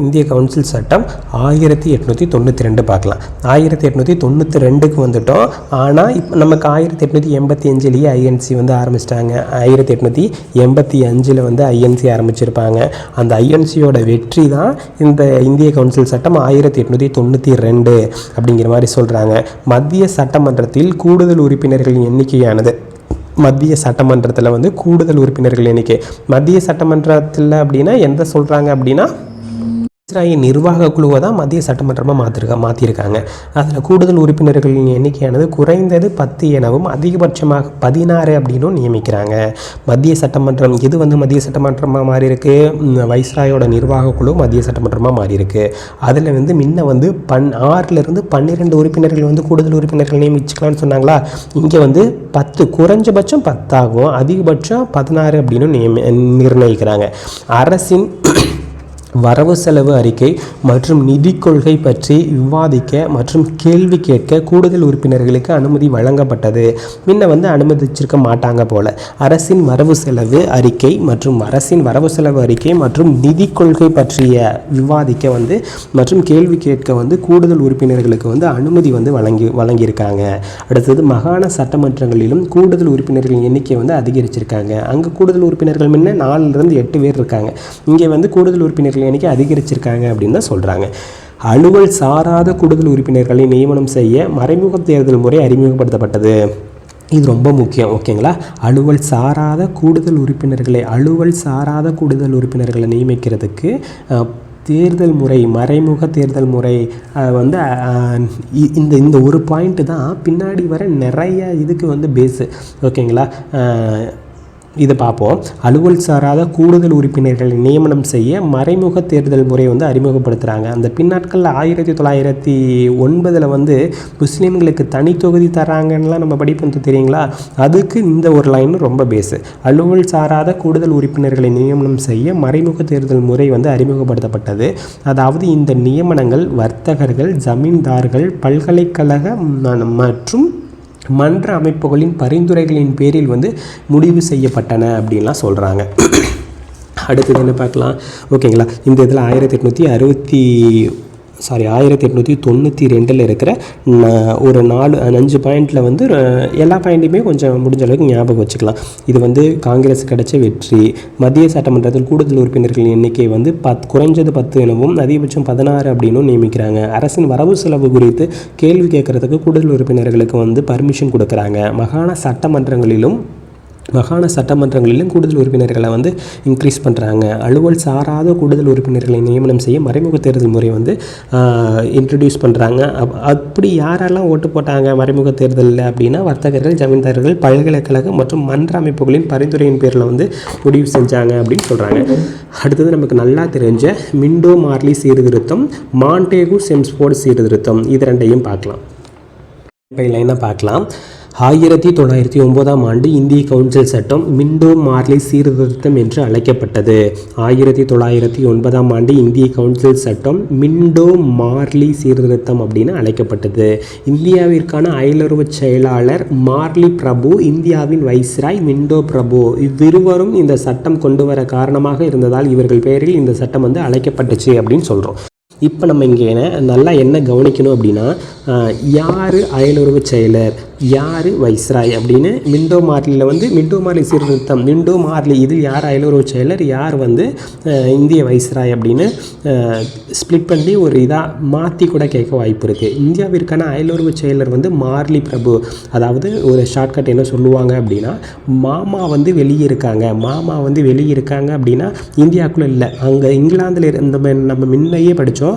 இந்திய கவுன்சில் சட்டம் 1892 பார்க்கலாம். 1892க்கு வந்துட்டோம். ஆனால் இப்போ நமக்கு 1885 ஐஎன்சி வந்து ஆரம்பிச்சிட்டாங்க. 1885 வந்து ஐஎன்சி ஆரம்பிச்சிருப்பாங்க. அந்த ஐஎன்சியோட வெற்றி தான் இந்த இந்திய கவுன்சில் சட்டம் 1892 அப்படிங்கிற மாதிரி சொல்கிறாங்க. மத்திய சட்டமன்றத்தில் கூடுதல் உறுப்பினர்களின் எண்ணிக்கையானது, மத்திய சட்டமன்றத்தில் வந்து கூடுதல் உறுப்பினர்கள் எண்ணிக்கை, மத்திய சட்டமன்றத்தில் அப்படின்னா எந்த சொல்கிறாங்க அப்படின்னா இஸ்ராயல் நிர்வாக குழுவை தான் மத்திய சட்டமன்றமாக மாற்றிருக்காங்க. அதில் கூடுதல் உறுப்பினர்களின் எண்ணிக்கையானது குறைந்தது 10 எனவும் அதிகபட்சமாக 16 அப்படின்னும் நியமிக்கிறாங்க. மத்திய சட்டமன்றம் இது வந்து மத்திய சட்டமன்றமாக மாறி இருக்கு. வைஸ்ராயோட நிர்வாக குழு மத்திய சட்டமன்றமாக மாறி இருக்கு. அதில் வந்து முன்ன வந்து 6லேருந்து 12 உறுப்பினர்கள் வந்து கூடுதல் உறுப்பினர்கள் நியமிச்சுக்கலாம்னு சொன்னாங்களா. இங்கே வந்து 10, குறைஞ்சபட்சம் 10 ஆகும், அதிகபட்சம் 16 அப்படின்னு நிர்ணயிக்கிறாங்க. அரசின் வரவு செலவு அறிக்கை மற்றும் நிதி கொள்கை பற்றி விவாதிக்க மற்றும் கேள்வி கேட்க கூடுதல் உறுப்பினர்களுக்கு அனுமதி வழங்கப்பட்டது. முன்ன வந்து அனுமதிச்சிருக்க மாட்டாங்க போல. அரசின் வரவு செலவு அறிக்கை மற்றும் நிதி கொள்கை பற்றிய விவாதிக்க வந்து மற்றும் கேள்வி கேட்க வந்து கூடுதல் உறுப்பினர்களுக்கு வந்து அனுமதி வந்து வழங்கியிருக்காங்க. அடுத்தது மாகாண சட்டமன்றங்களிலும் கூடுதல் உறுப்பினர்களின் எண்ணிக்கை வந்து அதிகரிச்சிருக்காங்க. அங்கே கூடுதல் உறுப்பினர்கள் முன்ன 4 to 8 பேர் இருக்காங்க. இங்கே வந்து கூடுதல் உறுப்பினர்கள் எண்ணிக்கை அதிகரிச்சிருக்காங்க அப்படின்னு தான் சொல்கிறாங்க. அலுவல் சாராத கூடுதல் உறுப்பினர்களை நியமனம் செய்ய மறைமுக தேர்தல் முறை அறிமுகப்படுத்தப்பட்டது. இது ரொம்ப முக்கியம். ஓகேங்களா? அலுவல் சாராத கூடுதல் உறுப்பினர்களை நியமிக்கிறதுக்கு தேர்தல் முறை, மறைமுக தேர்தல் முறை வந்து இந்த ஒரு பாயிண்ட்டு தான் பின்னாடி வர நிறைய இதுக்கு வந்து பேஸு. ஓகேங்களா? இதை பார்ப்போம். அலுவல் சாராத கூடுதல் உறுப்பினர்களை நியமனம் செய்ய மறைமுக தேர்தல் முறை வந்து அறிமுகப்படுத்துகிறாங்க. அந்த பின்னாட்களில் 1909 வந்து முஸ்லீம்களுக்கு தனி தொகுதி தராங்கன்னெலாம் நம்ம படிப்பு தெரியுங்களா? அதுக்கு இந்த ஒரு லைன் ரொம்ப பேஸு. அலுவல் சாராத கூடுதல் உறுப்பினர்களை நியமனம் செய்ய மறைமுக தேர்தல் முறை வந்து அறிமுகப்படுத்தப்பட்டது. அதாவது இந்த நியமனங்கள் வர்த்தகர்கள், ஜமீன்தார்கள், பல்கலைக்கழக மற்றும் மன்ற அமைப்புகளின் பரிந்துரைகளின் பேரில் வந்து முடிவு செய்யப்பட்டன அப்படின்லாம் சொல்கிறாங்க. அடுத்தது என்ன பார்க்கலாம்? ஓகேங்களா? இந்த இதில் 1892 இருக்கிற ஒரு 4-5 பாயிண்டில் வந்து எல்லா பாயிண்ட்டையுமே கொஞ்சம் முடிஞ்ச அளவுக்கு ஞாபகம் வச்சுக்கலாம். இது வந்து காங்கிரஸ் கிடைச்ச வெற்றி. மத்திய சட்டமன்றத்தில் கூடுதல் உறுப்பினர்களின் எண்ணிக்கை வந்து குறைஞ்சது 10 எனவும் அதிகபட்சம் 16 அப்படின்னும் நியமிக்கிறாங்க. அரசின் வரவு செலவு குறித்து கேள்வி கேட்கறதுக்கு கூடுதல் உறுப்பினர்களுக்கு வந்து பர்மிஷன் கொடுக்குறாங்க. மாகாண சட்டமன்றங்களிலும் கூடுதல் உறுப்பினர்களை வந்து இன்க்ரீஸ் பண்ணுறாங்க. அலுவல் சாராத கூடுதல் உறுப்பினர்களை நியமனம் செய்ய மறைமுக தேர்தல் முறை வந்து இன்ட்ரடியூஸ் பண்ணுறாங்க. அப்படி யாரெல்லாம் ஓட்டு போட்டாங்க மறைமுக தேர்தலில் அப்படின்னா வர்த்தகர்கள், ஜமீன்தார்கள், பல்கலைக்கழகம் மற்றும் மன்ற அமைப்புகளின் பரிந்துரையின் பேரில் வந்து முடிவு செஞ்சாங்க அப்படின்னு சொல்கிறாங்க. அடுத்தது நமக்கு நல்லா தெரிஞ்ச மிண்டோ மார்லி சீர்திருத்தம், மாண்டேகு செம்ஸ்ஃபோர்டு சீர்திருத்தம், இது ரெண்டையும் பார்க்கலாம். இப்போ லைனாக பார்க்கலாம். 1909 இந்திய கவுன்சில் சட்டம் மிண்டோ மார்லி சீர்திருத்தம் என்று அழைக்கப்பட்டது. 1909 இந்திய கவுன்சில் சட்டம் மிண்டோ மார்லி சீர்திருத்தம் அப்படின்னு அழைக்கப்பட்டது. இந்தியாவிற்கான அயலுறவு செயலாளர் மார்லி பிரபு, இந்தியாவின் வைஸ்ராய் மிண்டோ பிரபு, இவ்விருவரும் இந்த சட்டம் கொண்டு வர காரணமாக இருந்ததால் இவர்கள் பெயரில் இந்த சட்டம் வந்து அழைக்கப்பட்டுச்சு அப்படின்னு சொல்கிறோம். இப்போ நம்ம இங்கே நல்லா என்ன கவனிக்கணும் அப்படின்னா, யார் அயலுறவு செயலர், யார் வைஸ்ராய் அப்படின்னு மிண்டோ மார்லியில் வந்து மிண்டோ மார்லி சீர்திருத்தம், மிண்டோ மார்லி இதில் யார் அயலுறவு செயலர், யார் வந்து இந்திய வைஸ்ராய் அப்படின்னு ஸ்ப்ளிட் பண்ணி ஒரு இதாக மாற்றி கூட கேட்க வாய்ப்பு இருக்குது. இந்தியாவிற்கான அயலுறவு செயலர் வந்து மார்லி பிரபு. அதாவது ஒரு ஷார்ட்கட் என்ன சொல்லுவாங்க அப்படின்னா, மாமா வந்து வெளியே இருக்காங்க அப்படின்னா இந்தியாவுக்குள்ளே இல்லை, அங்கே இங்கிலாந்தில் நம்ம முன்னையே படித்தோம்.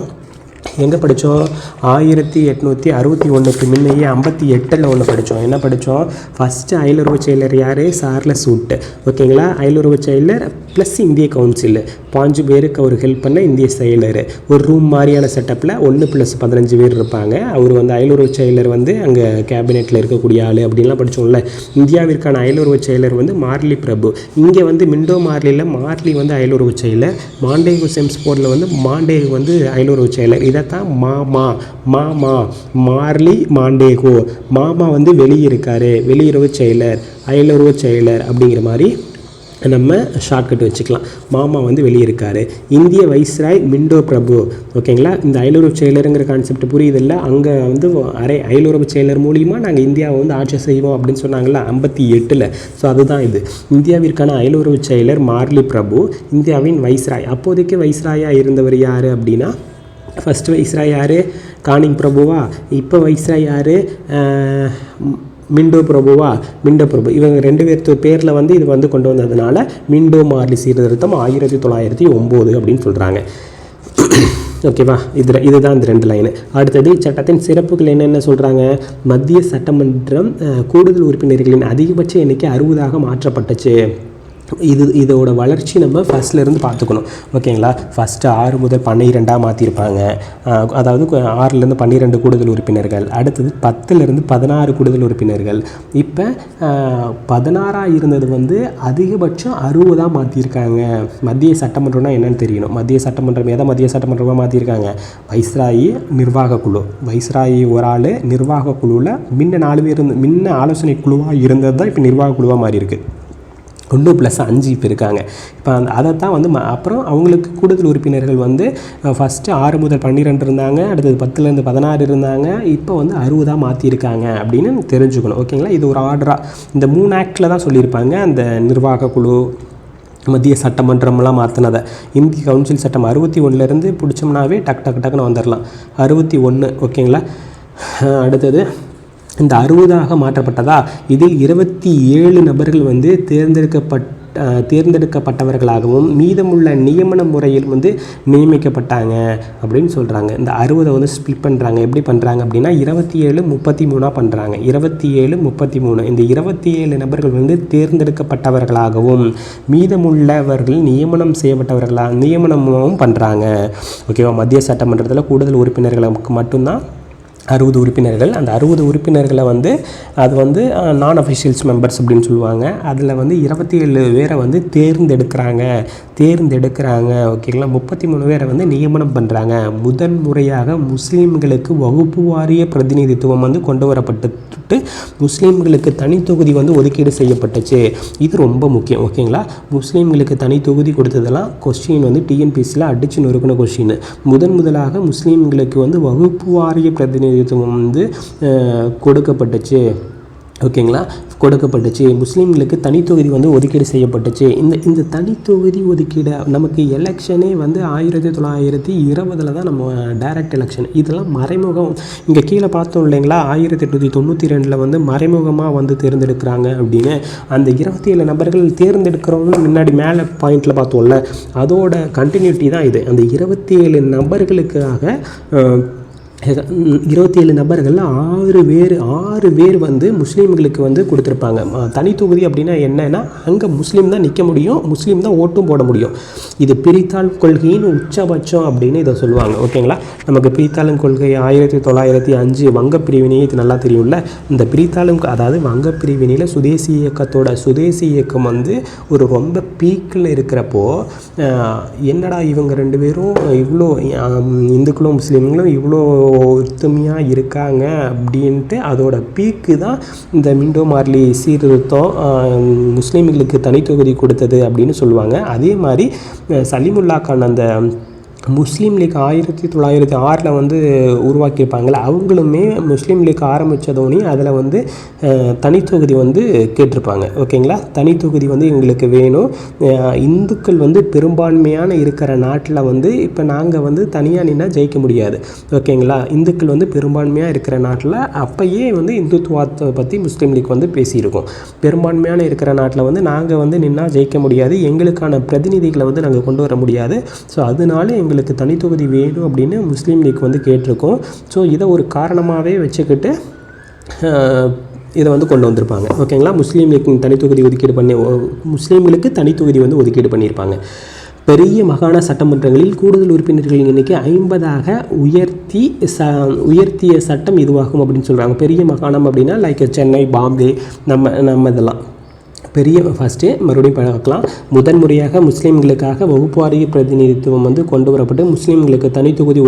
எங்கே படித்தோம்? 1861 முன்னையே 58 ஒன்று படித்தோம். என்ன படித்தோம்? ஃபஸ்ட்டு அயலுறவு செயலர் யார்? Charles Wood. ஓகேங்களா? அயலுறவு செயலர் ப்ளஸ் இந்திய கவுன்சில் 5 பேருக்கு அவர் ஹெல்ப் பண்ண இந்திய செயலர். ஒரு ரூம் மாதிரியான செட்டப்பில் 1+15 பேர் இருப்பாங்க. அவர் வந்து அயலுறவு செயலர் வந்து அங்கே கேபினெட்டில் இருக்கக்கூடிய ஆள் அப்படின்லாம் படித்தோம்ல. இந்தியாவிற்கான அயலுறவு செயலர் வந்து மார்லி பிரபு. இங்கே வந்து மிண்டோ மார்லியில் மார்லி வந்து அயலுறவு செயலர், மாண்டேகு செம்ஸ்ஃபோர்டில் வந்து மாண்டேகு வந்து அயலுறவு செயலர். இதைத்தான் மாமா மார்லி மாண்டேகு. மாமா வந்து வெளியுறவு செயலர், அயலுறவு செயலர் அப்படிங்கிற மாதிரி நம்ம ஷார்ட்கட் வச்சுக்கலாம். மாமா வந்து வெளியே இருக்கார். இந்திய வைஸ்ராய் மிண்டோ பிரபு. ஓகேங்களா? இந்த அயலுறவு செயலருங்கிற கான்செப்ட் புரியுதில்ல? அங்கே வந்து அயலுறவு செயலர் மூலிமா நாங்கள் இந்தியாவை வந்து ஆட்சி செய்வோம் அப்படின்னு சொன்னாங்களா 58. ஸோ அதுதான் இது. இந்தியாவிற்கான அயலுறவு செயலர் மார்லி பிரபு, இந்தியாவின் வைஸ்ராய். அப்போதைக்கு வைஸ்ராயாக இருந்தவர் யார் அப்படின்னா, ஃபஸ்ட்டு வைஸ்ராய் யார்? கானிங் பிரபுவா. இப்போ வைஸ்ராய் யார்? மிண்டோ பிரபு. இவங்க 2 பேரில் வந்து இது வந்து கொண்டு வந்ததுனால மிண்டோ மார்லி சீர்திருத்தம் 1909 அப்படின்னு சொல்கிறாங்க. ஓகேவா? இதுதான் இந்த 2 லைனு. அடுத்தது சட்டத்தின் சிறப்புகள் என்னென்ன சொல்கிறாங்க? மத்திய சட்டமன்றம் கூடுதல் உறுப்பினர்களின் அதிகபட்ச எண்ணிக்கை 60ஆக மாற்றப்பட்டுச்சு. இதோட வளர்ச்சி நம்ம ஃபஸ்ட்லேருந்து பார்த்துக்கணும். ஓகேங்களா? ஃபஸ்ட்டு 6 முதல் 12 மாற்றிருப்பாங்க. அதாவது 6லேருந்து 12 கூடுதல் உறுப்பினர்கள். அடுத்தது 10லேருந்து 16 கூடுதல் உறுப்பினர்கள். இப்போ 16 இருந்தது வந்து அதிகபட்சம் 60 மாற்றிருக்காங்க. மத்திய சட்டமன்றம்னா என்னென்னு தெரியணும். மத்திய சட்டமன்றம் மத்திய சட்டமன்றமாக மாற்றிருக்காங்க. வைஸ்ராயி நிர்வாக குழு. வைஸ்ராயி ஒரு ஆள் நிர்வாக குழுவில் முன்ன 4 பேர் முன்ன ஆலோசனை குழுவாக இருந்தது தான் இப்போ நிர்வாக குழுவாக மாறி இருக்குது. 1+5 இப்போ இருக்காங்க. இப்போ அதைத்தான் வந்து அப்புறம் அவங்களுக்கு கூடுதல் உறுப்பினர்கள் வந்து ஃபஸ்ட்டு 6 முதல் 12 இருந்தாங்க. அடுத்தது 10லேருந்து 16 இருந்தாங்க. இப்போ வந்து 60 மாற்றிருக்காங்க அப்படின்னு தெரிஞ்சுக்கணும். ஓகேங்களா? இது ஒரு ஆர்டராக இந்த 3 ஆக்டில் தான் சொல்லியிருப்பாங்க. அந்த நிர்வாக குழு, மத்திய சட்டமன்றம்லாம் மாற்றினதை. இந்திய கவுன்சில் சட்டம் 61லேருந்து பிடிச்சோம்னாவே டக்குன்னு வந்துடலாம். 61. ஓகேங்களா? அடுத்தது இந்த 60 மாற்றப்பட்டதா. இதில் 27 நபர்கள் வந்து தேர்ந்தெடுக்கப்பட்டவர்களாகவும் மீதமுள்ள நியமன முறையில் வந்து நியமிக்கப்பட்டாங்க அப்படின்னு சொல்கிறாங்க. இந்த 60 வந்து ஸ்ப்ளிட் பண்ணுறாங்க. எப்படி பண்ணுறாங்க அப்படின்னா 27-33 பண்ணுறாங்க. 27-33. இந்த 27 நபர்கள் வந்து தேர்ந்தெடுக்கப்பட்டவர்களாகவும் மீதமுள்ளவர்கள் நியமனமும் பண்ணுறாங்க. ஓகேவா? மத்திய சட்டமன்றத்தில் கூடுதல் உறுப்பினர்களுக்கு மட்டும்தான் 60 உறுப்பினர்கள். அந்த 60 உறுப்பினர்களை வந்து அது வந்து நான் அஃபிஷியல்ஸ் மெம்பர்ஸ் அப்படின்னு சொல்லுவாங்க. அதில் வந்து 27 பேரை வந்து தேர்ந்தெடுக்கிறாங்க. ஓகேங்களா? 33 பேரை வந்து நியமனம் பண்ணுறாங்க. முதன் முறையாக முஸ்லீம்களுக்கு வகுப்பு வாரிய பிரதிநிதித்துவம் வந்து கொண்டு வரப்பட்டு முஸ்லீம்களுக்கு தனி தொகுதி வந்து ஒதுக்கீடு செய்யப்பட்டுச்சு. இது ரொம்ப முக்கியம். ஓகேங்களா? முஸ்லீம்களுக்கு தனி தொகுதி கொடுத்ததெல்லாம் கொஸ்டின் வந்து டிஎன்பிசியில் அடிச்சு நொறுக்கின கொஸ்டின். முதலாக முஸ்லீம்களுக்கு வந்து வகுப்பு வாரிய பிரதிநிதித்துவம் வந்து கொடுக்கப்பட்டுச்சு. ஓகேங்களா? முஸ்லீம்களுக்கு தனித்தொகுதி வந்து ஒதுக்கீடு செய்யப்பட்டுச்சு. இந்த தனித்தொகுதி ஒதுக்கீடு நமக்கு எலெக்ஷனே வந்து 1920 தான் நம்ம டைரக்ட் எலெக்ஷன். இதெல்லாம் மறைமுகம். இங்கே கீழே பார்த்தோம் இல்லைங்களா? 1892 வந்து மறைமுகமாக வந்து தேர்ந்தெடுக்கிறாங்க அப்படின்னு. அந்த 27 நபர்கள் தேர்ந்தெடுக்கிறவங்க முன்னாடி மேலே பாயிண்டில் பார்த்தோம்ல, அதோட கண்டினியூட்டி தான் இது. அந்த 27 நபர்களுக்காக 27 நபர்கள் 6 பேர் வந்து முஸ்லீம்களுக்கு வந்து கொடுத்துருப்பாங்க. தனி தொகுதி அப்படின்னா என்னென்னா அங்கே முஸ்லீம் தான் நிற்க முடியும், முஸ்லீம் தான் ஓட்டும் போட முடியும். இது பிரித்தாள் கொள்கையின் உச்சபட்சம் அப்படின்னு இதை சொல்லுவாங்க. ஓகேங்களா? நமக்கு பிரித்தாளும் கொள்கை 1905 வங்க பிரிவினையே இது நல்லா தெரியும்ல. இந்த பிரித்தாளும் அதாவது வங்க பிரிவினையில் சுதேசி இயக்கம் வந்து ஒரு ரொம்ப பீக்கில் இருக்கிறப்போ என்னடா இவங்க 2 பேரும் இவ்வளோ இந்துக்களும் முஸ்லீம்களும் இவ்வளோ ஒத்துமையாக இருக்காங்க அப்படின்ட்டு அதோட பீக்கு தான் இந்த மிண்டோ மார்லி சீர்திருத்தம், முஸ்லீம்களுக்கு தனித்தொகுதி கொடுத்தது அப்படின்னு சொல்லுவாங்க. அதே மாதிரி சலீமுல்லா கான் அந்த முஸ்லீம் லீக் 1906 வந்து உருவாக்கியிருப்பாங்களே, அவங்களுமே முஸ்லீம் லீக் ஆரம்பித்ததோனே அதில் வந்து தனித்தொகுதி வந்து கேட்டிருப்பாங்க. ஓகேங்களா? தனித்தொகுதி வந்து எங்களுக்கு வேணும். இந்துக்கள் வந்து பெரும்பான்மையான இருக்கிற நாட்டில் வந்து இப்போ நாங்கள் வந்து தனியாக நின்னா ஜெயிக்க முடியாது. ஓகேங்களா? இந்துக்கள் வந்து பெரும்பான்மையாக இருக்கிற நாட்டில் அப்பயே வந்து இந்துத்துவத்தை பற்றி முஸ்லீம் லீக் வந்து பேசியிருக்கோம். பெரும்பான்மையான இருக்கிற நாட்டில் வந்து நாங்கள் வந்து நின்னா ஜெயிக்க முடியாது, எங்களுக்கான பிரதிநிதிகளை வந்து நாங்கள் கொண்டு வர முடியாது. ஸோ அதனால எங்களுக்கு தனித்தொகுதி வேணும் அப்படின்னு முஸ்லீம் லீக் வந்து கேட்டிருக்கோம். ஸோ இதை ஒரு காரணமாகவே வச்சுக்கிட்டு இதை வந்து கொண்டு வந்திருப்பாங்க. ஓகேங்களா? முஸ்லீம் லீக் முஸ்லீம்களுக்கு தனித்தொகுதி வந்து ஒதுக்கீடு பண்ணியிருப்பாங்க. பெரிய மாகாண சட்டமன்றங்களில் கூடுதல் உறுப்பினர்களின் எண்ணிக்கை 50 உயர்த்திய சட்டம் இதுவாகும் அப்படின்னு சொல்கிறாங்க. பெரிய மாகாணம் அப்படின்னா லைக் சென்னை, பாம்பே, நம்ம இதெல்லாம் ஃபஸ்ட்டு மறுபடியும் பார்க்கலாம். முதன்முறையாக முஸ்லீம்களுக்காக வகுப்பு வாரிய பிரதிநிதித்துவம் வந்து கொண்டு வரப்பட்டு முஸ்லீம்களுக்கு தனித்தொகுதி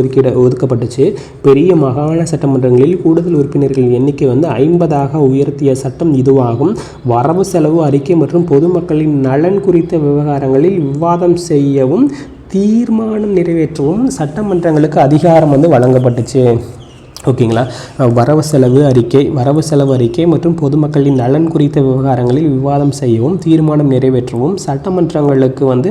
ஒதுக்கப்பட்டுச்சு. பெரிய மாகாண சட்டமன்றங்களில் கூடுதல் உறுப்பினர்களின் எண்ணிக்கை வந்து 50 உயர்த்திய சட்டம் இதுவாகும். வரவு செலவு அறிக்கை மற்றும் பொதுமக்களின் நலன் குறித்த விவகாரங்களில் விவாதம் செய்யவும் தீர்மானம் நிறைவேற்றவும் சட்டமன்றங்களுக்கு அதிகாரம் வந்து வழங்கப்பட்டுச்சு. ஓகேங்களா? வரவு செலவு அறிக்கை மற்றும் பொதுமக்களின் நலன் குறித்த விவகாரங்களில் விவாதம் செய்யவும் தீர்மானம் நிறைவேற்றவும் சட்டமன்றங்களுக்கு வந்து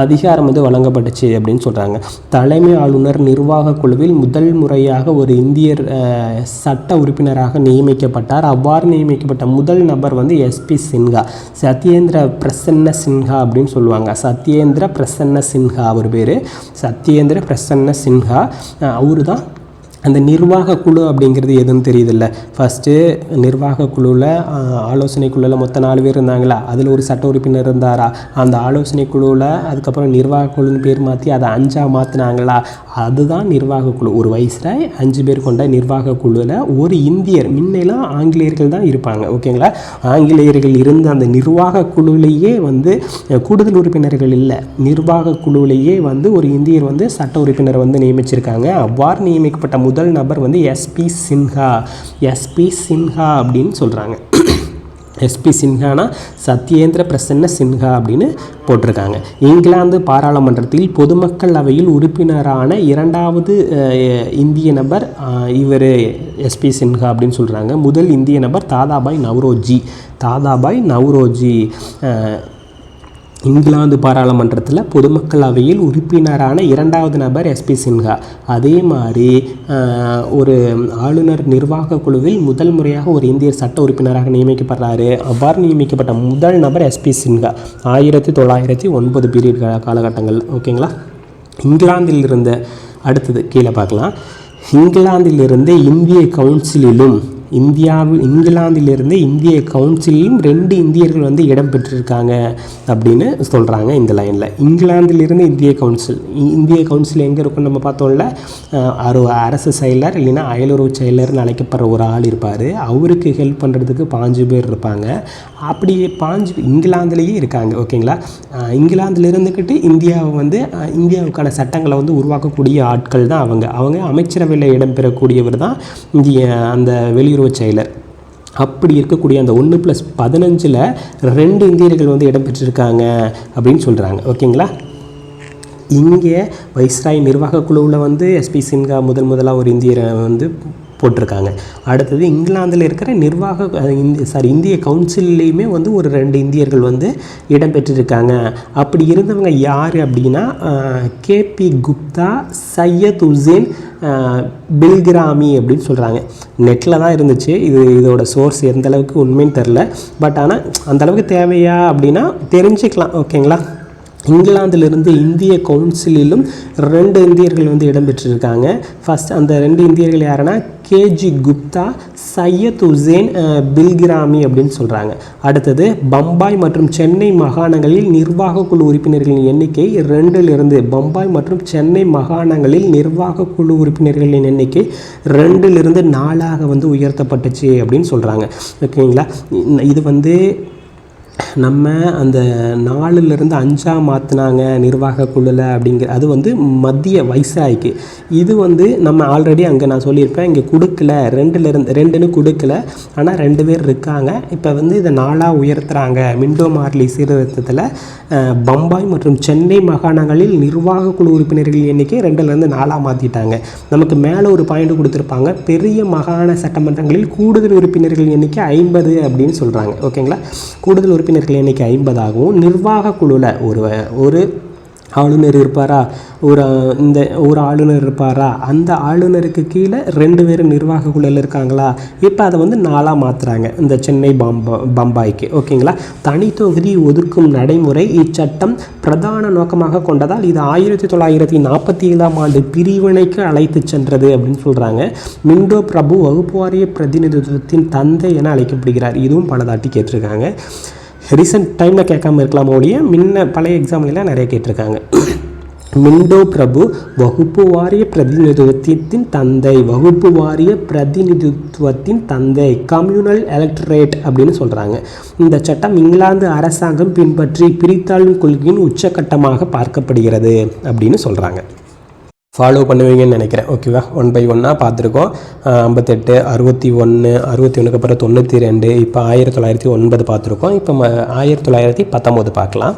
அதிகாரம் வந்து வழங்கப்பட்டுச்சு அப்படின்னு சொல்கிறாங்க. தலைமை ஆளுநர் நிர்வாக குழுவில் முதல் முறையாக ஒரு இந்தியர் சட்ட உறுப்பினராக நியமிக்கப்பட்டார். அவ்வாறு நியமிக்கப்பட்ட முதல் நபர் வந்து SP சின்ஹா, சத்யேந்திர பிரசன்ன சின்ஹா அப்படின்னு சொல்லுவாங்க. சத்யேந்திர பிரசன்ன சின்ஹா அவர் பேர். சத்யேந்திர பிரசன்ன சின்ஹா அவரு தான் அந்த நிர்வாக குழு அப்படிங்கிறது எதுன்னு தெரியுதில்ல. ஃபஸ்ட்டு நிர்வாக குழுவில் ஆலோசனை குழுவில் மொத்தம் 4 பேர் இருந்தாங்களா, அதில் ஒரு சட்ட உறுப்பினர் இருந்தாரா, அந்த ஆலோசனை குழுவில் அதுக்கப்புறம் நிர்வாக குழுன்னு பேர் மாற்றி அதை 5ஆக மாற்றினாங்களா, அதுதான் நிர்வாக குழு. ஒரு வைஸ்ராய் 5 பேர் கொண்ட நிர்வாக குழுவில் ஒரு இந்தியர், முன்னெல்லாம் ஆங்கிலேயர்கள் தான் இருப்பாங்க ஓகேங்களா. ஆங்கிலேயர்கள் இருந்த அந்த நிர்வாக குழுவிலேயே வந்து கூடுதல் உறுப்பினர்கள் இல்லை, நிர்வாக குழுவிலேயே வந்து ஒரு இந்தியர் வந்து சட்ட உறுப்பினர் வந்து நியமிச்சிருக்காங்க. அவ்வாறு நியமிக்கப்பட்ட முதல் நபர் வந்து எஸ்பி சின்ஹா. எஸ்பி சின்ஹா அப்படின்னு சொல்கிறாங்க. எஸ்பி சின்ஹானா சத்யேந்திர பிரசன்ன சின்ஹா அப்படின்னு போட்டிருக்காங்க. இங்கிலாந்து பாராளுமன்றத்தில் பொதுமக்கள் அவையில் உறுப்பினரான 2வது இந்திய நபர் இவர் எஸ்பி சின்ஹா அப்படின்னு சொல்கிறாங்க. முதல் இந்திய நபர் தாதாபாய் நவ்ரோஜி. தாதாபாய் நவ்ரோஜி இங்கிலாந்து பாராளுமன்றத்தில் பொதுமக்கள் அவையில் உறுப்பினரான 2வது நபர் எஸ்பி சின்ஹா. அதே மாதிரி ஒரு ஆளுநர் நிர்வாக குழுவில் முதல் முறையாக ஒரு இந்தியர் சட்ட உறுப்பினராக நியமிக்கப்படுறாரு. அவ்வாறு நியமிக்கப்பட்ட முதல் நபர் எஸ்பி சின்ஹா. 1909 பீரியட் காலகட்டங்கள் ஓகேங்களா. இங்கிலாந்தில் இருந்த அடுத்தது கீழே பார்க்கலாம். இங்கிலாந்திலிருந்து இந்திய கவுன்சிலிலும் இங்கிலாந்திலிருந்து இந்திய கவுன்சிலும் 2 இந்தியர்கள் வந்து இடம் பெற்றிருக்காங்க அப்படின்னு சொல்கிறாங்க இந்த லைனில். இங்கிலாந்திலிருந்து இந்திய கவுன்சில் எங்கே இருக்குன்னு நம்ம பார்த்தோம்ல, அரசு செயலர் இல்லைன்னா அயலுறவு செயலர்னு அழைக்கப்படுற ஒரு ஆள் இருப்பார். அவருக்கு ஹெல்ப் பண்ணுறதுக்கு 5 பேர் இருப்பாங்க. அப்படி 5 இங்கிலாந்துலேயே இருக்காங்க ஓகேங்களா. இங்கிலாந்தில் இருந்துக்கிட்டு இந்தியாவுக்கான சட்டங்களை வந்து உருவாக்கக்கூடிய ஆட்கள் தான் அவங்க அமைச்சரவையில் இடம்பெறக்கூடியவர் தான் அந்த வெளியுறவு செயலர். அப்படி இருக்கக்கூடிய அந்த 1+15 2 இந்தியர்கள் வந்து இடம்பெற்றிருக்காங்க அப்படின்னு சொல்கிறாங்க ஓகேங்களா. இங்கே வைஸ்ராய் நிர்வாக குழுவில் வந்து எஸ்பி சின்ஹா முதலாக ஒரு இந்தியரை வந்து போட்டிருக்காங்க. அடுத்தது இங்கிலாந்தில் இருக்கிற இந்திய கவுன்சில்லையுமே வந்து ஒரு 2 இந்தியர்கள் வந்து இடம்பெற்றிருக்காங்க. அப்படி இருந்தவங்க யார் அப்படின்னா கேபி குப்தா, சையத் உசேன் பில்கிராமி அப்படின்னு சொல்கிறாங்க. நெட்டில் தான் இருந்துச்சு, இதோட சோர்ஸ் எந்த அளவுக்கு உண்மைன்னு தெரில. பட் ஆனால் அந்தளவுக்கு தேவையா அப்படின்னா தெரிஞ்சுக்கலாம் ஓகேங்களா. இங்கிலாந்திலிருந்து இந்திய கவுன்சிலிலும் 2 இந்தியர்கள் வந்து இடம்பெற்றிருக்காங்க. ஃபஸ்ட் அந்த 2 இந்தியர்கள் யாருன்னா கேஜி குப்தா, சையத் உசேன் பில்கிராமி அப்படின்னு சொல்கிறாங்க. அடுத்தது பம்பாய் மற்றும் சென்னை மாகாணங்களில் நிர்வாக குழு உறுப்பினர்களின் எண்ணிக்கை 2 பம்பாய் மற்றும் சென்னை மாகாணங்களில் நிர்வாக குழு உறுப்பினர்களின் எண்ணிக்கை 2 4ஆக வந்து உயர்த்தப்பட்டுச்சு அப்படின்னு சொல்கிறாங்க ஓகேங்களா. இது வந்து நம்ம அந்த 4லிருந்து 5ஆக மாற்றினாங்க நிர்வாக குழுவில் அப்படிங்கிற அது வந்து மத்திய வைஸ்ராய்க்கு. இது வந்து நம்ம ஆல்ரெடி அங்கே நான் சொல்லியிருப்பேன், இங்கே கொடுக்கல 2ன்னு கொடுக்கல, ஆனால் 2 பேர் இருக்காங்க. இப்போ வந்து இதை 4ஆக உயர்த்துறாங்க. மிண்டோ மார்லி சீர்திருத்தத்தில் பம்பாய் மற்றும் சென்னை மாகாணங்களில் நிர்வாக குழு உறுப்பினர்கள் எண்ணிக்கை 2லேருந்து 4ஆக மாற்றிட்டாங்க. நமக்கு மேலே ஒரு பாயிண்ட் கொடுத்துருப்பாங்க, பெரிய மாகாண சட்டமன்றங்களில் கூடுதல் உறுப்பினர்கள் எண்ணிக்கை 50 அப்படின்னு சொல்கிறாங்க ஓகேங்களா. கூடுதல் உறுப்பினர்கள் எண்ணிக்கை 50 ஆகவும் நிர்வாக குழுவில் ஒரு ஆளுநர் இருப்பாரா, ஒரு ஆளுநர் இருப்பாரா, அந்த ஆளுநருக்கு கீழே 2 பேர் நிர்வாக குழுவில் இருக்காங்களா. இப்போ அதை வந்து 4ஆக மாற்றுறாங்க இந்த சென்னை பம்பாய்க்கு ஓகேங்களா. தனித்தொகுதி ஒதுக்கும் நடைமுறை இச்சட்டம் பிரதான நோக்கமாக கொண்டதால் இது 1947ஆம் ஆண்டு பிரிவினைக்கு அழைத்து சென்றது அப்படின்னு சொல்கிறாங்க. மிண்டோ பிரபு வகுப்பு வாரிய பிரதிநிதித்துவத்தின் தந்தை என அழைக்கப்படுகிறார். இதுவும் பலதாட்டி கேட்டிருக்காங்க. ரீசெண்ட் டைமில் கேட்காம இருக்கலாம் ஒழிய பழைய எக்ஸாம்லாம் நிறைய கேட்டிருக்காங்க. மிண்டோ பிரபு வகுப்பு வாரிய பிரதிநிதித்துவத்தின் தந்தை கம்யூனல் எலக்டரேட் அப்படின்னு சொல்கிறாங்க. இந்த சட்டம் இங்கிலாந்து அரசாங்கம் பின்பற்றி பிரித்தாளும் கொள்கையின் உச்சக்கட்டமாக பார்க்கப்படுகிறது அப்படின்னு சொல்கிறாங்க. ஃபாலோ பண்ணுவீங்கன்னு நினைக்கிறேன் ஓகேவா. 1 by 1 பார்த்துருக்கோம். 58, 61, 61க்கு அப்புறம் 92, இப்போ 1909 பார்த்துருக்கோம். இப்போ 1919 பார்க்கலாம்.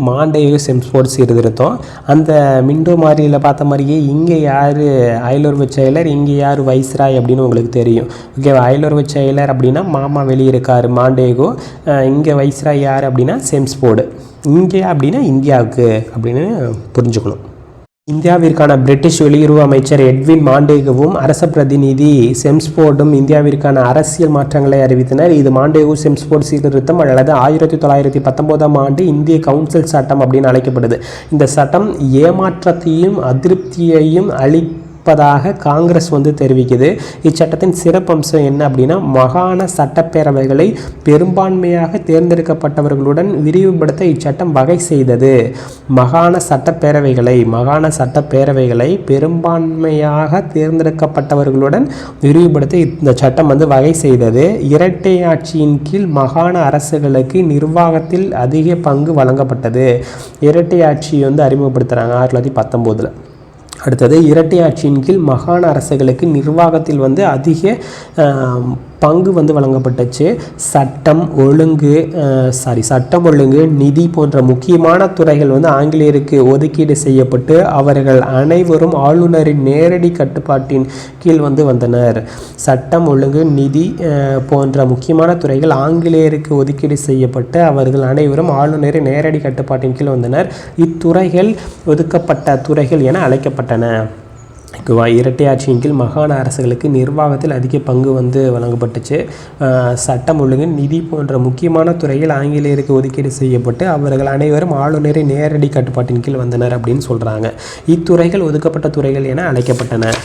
மாண்டேகு செம்ஸ்போர்ட் சீர்திருத்தம். அந்த மிண்டோ மாரியில் பார்த்த மாதிரியே இங்கே யார் அயலுறவு செயலர், இங்கே யார் வைஸ்ராய் அப்படின்னு உங்களுக்கு தெரியும் ஓகேவா. அயலுறவு செயலர் அப்படின்னா மாமா வெளியே இருக்கார் மாண்டேகோ, இங்கே வைஸ்ராய் யார் அப்படின்னா செம்ஸ்போர்டு, இங்கே அப்படின்னா இந்தியாவுக்கு அப்படின்னு புரிஞ்சுக்கணும். இந்தியாவிற்கான பிரிட்டிஷ் வெளியுறவு அமைச்சர் எட்வின் மாண்டேகுவும் அரச பிரதிநிதி செம்ஸ்போர்டும் இந்தியாவிற்கான அரசியல் மாற்றங்களை அறிவித்தனர். இது மாண்டேகு செம்ஸ்போர்ட் சீர்திருத்தம் அல்லது 1919ஆம் ஆண்டு இந்திய கவுன்சில் சட்டம் அப்படின்னு அழைக்கப்படுது. இந்த சட்டம் ஏமாற்றத்தையும் அதிருப்தியையும் இருப்பதாக காங்கிரஸ் வந்து தெரிவிக்குது. இச்சட்டத்தின் சிறப்பம்சம் என்ன அப்படின்னா, மாகாண சட்டப்பேரவைகளை பெரும்பான்மையாக தேர்ந்தெடுக்கப்பட்டவர்களுடன் விரிவுபடுத்த இச்சட்டம் வகை செய்தது. மாகாண சட்டப்பேரவைகளை பெரும்பான்மையாக தேர்ந்தெடுக்கப்பட்டவர்களுடன் விரிவுபடுத்த இந்த சட்டம் வந்து வகை செய்தது. இரட்டை ஆட்சியின் கீழ் மாகாண அரசுகளுக்கு நிர்வாகத்தில் அதிக பங்கு வழங்கப்பட்டது. இரட்டை ஆட்சி வந்து அறிமுகப்படுத்துகிறாங்க 1919. அடுத்தது, இரட்டை ஆட்சியின் கீழ் மாகாண அரசுகளுக்கு நிர்வாகத்தில் வந்து அதிக பங்கு வந்து வழங்கப்பட்டுச்சு. சட்டம் ஒழுங்கு, நிதி போன்ற முக்கியமான துறைகள் வந்து ஆங்கிலேயருக்கு ஒதுக்கீடு செய்யப்பட்டு அவர்கள் அனைவரும் ஆளுநரின் நேரடி கட்டுப்பாட்டின் கீழ் வந்து வந்தனர். சட்டம் ஒழுங்கு, நிதி போன்ற முக்கியமான துறைகள் ஆங்கிலேயருக்கு ஒதுக்கீடு செய்யப்பட்டு அவர்கள் அனைவரும் ஆளுநரின் நேரடி கட்டுப்பாட்டின் கீழ் வந்தனர். இத்துறைகள் ஒதுக்கப்பட்ட துறைகள் என அழைக்கப்பட்டன. இரட்டை ஆட்சியின் கீழ் மாகாண அரசுகளுக்கு நிர்வாகத்தில் அதிக பங்கு வந்து வழங்கப்பட்டுச்சு. சட்டம் ஒழுங்கு, நிதி போன்ற முக்கியமான துறையில் ஆங்கிலேயருக்கு ஒதுக்கீடு செய்யப்பட்டு அவர்கள் அனைவரும் ஆளுநரின் நேரடி கட்டுப்பாட்டின் கீழ் வந்தனர் அப்படின்னு சொல்கிறாங்க. இத்துறைகள் ஒதுக்கப்பட்ட துறைகள் என அழைக்கப்பட்டன.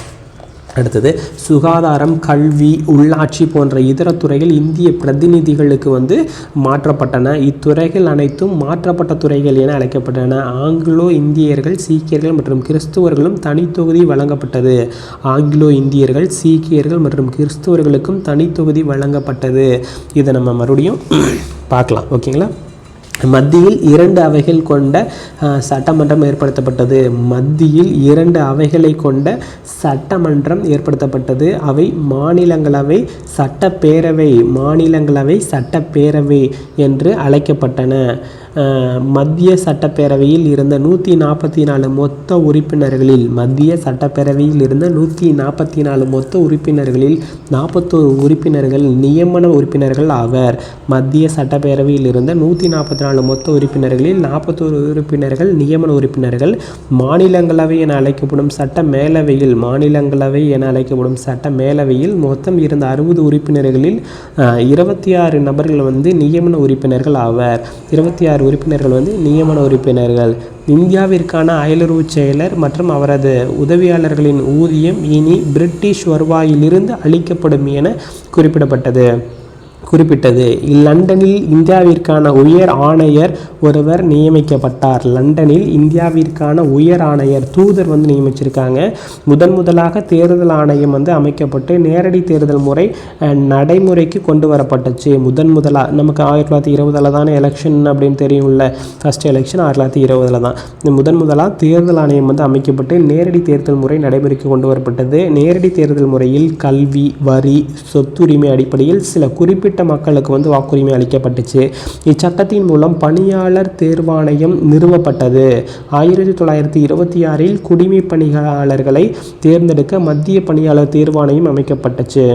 அடுத்தது, சுகாதாரம், கல்வி, உள்ளாட்சி போன்ற இதர துறைகள் இந்திய பிரதிநிதிகளுக்கு வந்து மாற்றப்பட்டன. இத்துறைகள் அனைத்தும் மாற்றப்பட்ட துறைகள் என அழைக்கப்பட்டன. ஆங்கிலோ இந்தியர்கள், சீக்கியர்கள் மற்றும் கிறிஸ்துவர்களும் தனித்தொகுதி வழங்கப்பட்டது. ஆங்கிலோ இந்தியர்கள், சீக்கியர்கள் மற்றும் கிறிஸ்துவர்களுக்கும் தனித்தொகுதி வழங்கப்பட்டது. இதை நம்ம மறுபடியும் பார்க்கலாம். ஓகேங்களா? மத்தியில் 2 அவைகள் கொண்ட சட்டமன்றம் ஏற்படுத்தப்பட்டது. அவை மாநிலங்களவை, சட்டப்பேரவை என்று அழைக்கப்பட்டன. மத்திய சட்டப்பேரவையில் இருந்த 144 மொத்த உறுப்பினர்களில் 41 உறுப்பினர்கள் நியமன உறுப்பினர்கள் ஆவர். மத்திய சட்டப்பேரவையில் இருந்த 144 மொத்த உறுப்பினர்களில் 41 உறுப்பினர்கள் நியமன உறுப்பினர்கள். மாநிலங்களவை என அழைக்கப்படும் சட்ட மேலவையில் மொத்தம் இருந்த 60 உறுப்பினர்களில் 26 நபர்கள் வந்து நியமன உறுப்பினர்கள் ஆவர். 26 உறுப்பினர்கள் வந்து நியமன உறுப்பினர்கள். இந்தியாவிற்கான அயலுறவு செயலர் மற்றும் அவரது உதவியாளர்களின் ஊதியம் இனி பிரிட்டிஷ் வருவாயிலிருந்து அளிக்கப்படும் என குறிப்பிட்டது. லண்டனில் இந்தியாவிற்கான உயர் ஆணையர் ஒருவர் நியமிக்கப்பட்டார். தூதர் வந்து நியமிச்சிருக்காங்க. முதலாக தேர்தல் ஆணையம் வந்து அமைக்கப்பட்டு நேரடி தேர்தல் முறை நடைமுறைக்கு கொண்டு வரப்பட்டுச்சு. முதலாக நமக்கு 1920 தானே எலெக்ஷன் அப்படின்னு தெரியும்ல. ஃபர்ஸ்ட் எலெக்ஷன் 1920 தான். முதலாக தேர்தல் ஆணையம் வந்து அமைக்கப்பட்டு நேரடி தேர்தல் முறை நடைமுறைக்கு கொண்டு வரப்பட்டது. நேரடி தேர்தல் முறையில் கல்வி, வரி, சொத்துரிமை அடிப்படையில் சில குறிப்பிட்ட மக்களுக்கு வந்து வாக்குரிமை அளிக்கப்பட்டுச்சு. இச்சட்டத்தின் மூலம் பணியாளர் தேர்வாணையம் நிறுவப்பட்டது. 1926 குடிமை பணியாளர்களை தேர்ந்தெடுக்க மத்திய பணியாளர் தேர்வாணையம் அமைக்கப்பட்டுச்சு.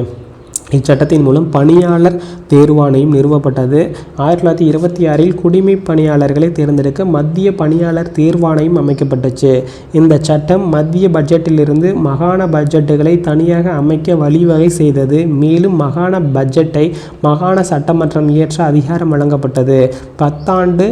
இச்சட்டத்தின் மூலம் பணியாளர் தேர்வாணையம் நிறுவப்பட்டது. 1926 குடிமை பணியாளர்களை தேர்ந்தெடுக்க மத்திய பணியாளர் தேர்வாணையம் அமைக்கப்பட்டுச்சு. இந்த சட்டம் மத்திய பட்ஜெட்டிலிருந்து மாகாண பட்ஜெட்டுகளை தனியாக அமைக்க வழிவகை செய்தது. மேலும் மாகாண பட்ஜெட்டை மாகாண சட்டமன்றம் இயற்ற அதிகாரம் வழங்கப்பட்டது. 10 ஆண்டு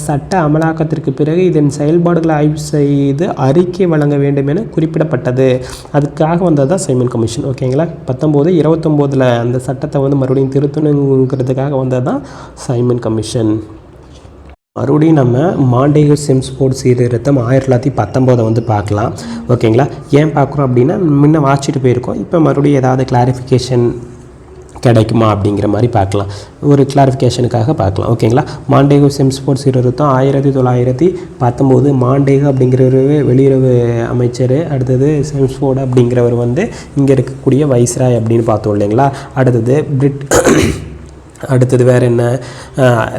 சட்ட அமலாக்கத்திற்கு பிறகு இதன் செயல்பாடுகளை ஆய்வு செய்து அறிக்கை வழங்க வேண்டும் என குறிப்பிடப்பட்டது. அதுக்காக வந்தது தான் சைமன் கமிஷன். ஓகேங்களா? 1929 அந்த சட்டத்தை வந்து மறுபடியும் திருத்தணுங்கிறதுக்காக வந்தது தான் சைமன் கமிஷன். மறுபடியும் நம்ம மாண்டேகு செம்ஸ்ஃபோர்டு சீர்திருத்தம் 1919 வந்து பார்க்கலாம். ஓகேங்களா? ஏன் பார்க்குறோம் அப்படின்னா, முன்ன வாசிச்சுட்டு போயிருக்கோம். இப்போ மறுபடியும் ஏதாவது கிளாரிஃபிகேஷன் கிடைக்குமா அப்படிங்கிற மாதிரி பார்க்கலாம். ஒரு கிளாரிஃபிகேஷனுக்காக பார்க்கலாம். ஓகேங்களா? மாண்டேகு செம்ஸ்ஃபோர்டு சீர்திருத்தம் 1919. மாண்டேகு அப்படிங்கிற ஒரு வெளியுறவு அமைச்சர். அடுத்தது செம்ஸ்ஃபோர்டு அப்படிங்கிறவர் வந்து இங்கே இருக்கக்கூடிய வைஸ்ராய் அப்படின்னு பார்த்தோம் இல்லைங்களா? அடுத்தது வேறு என்ன,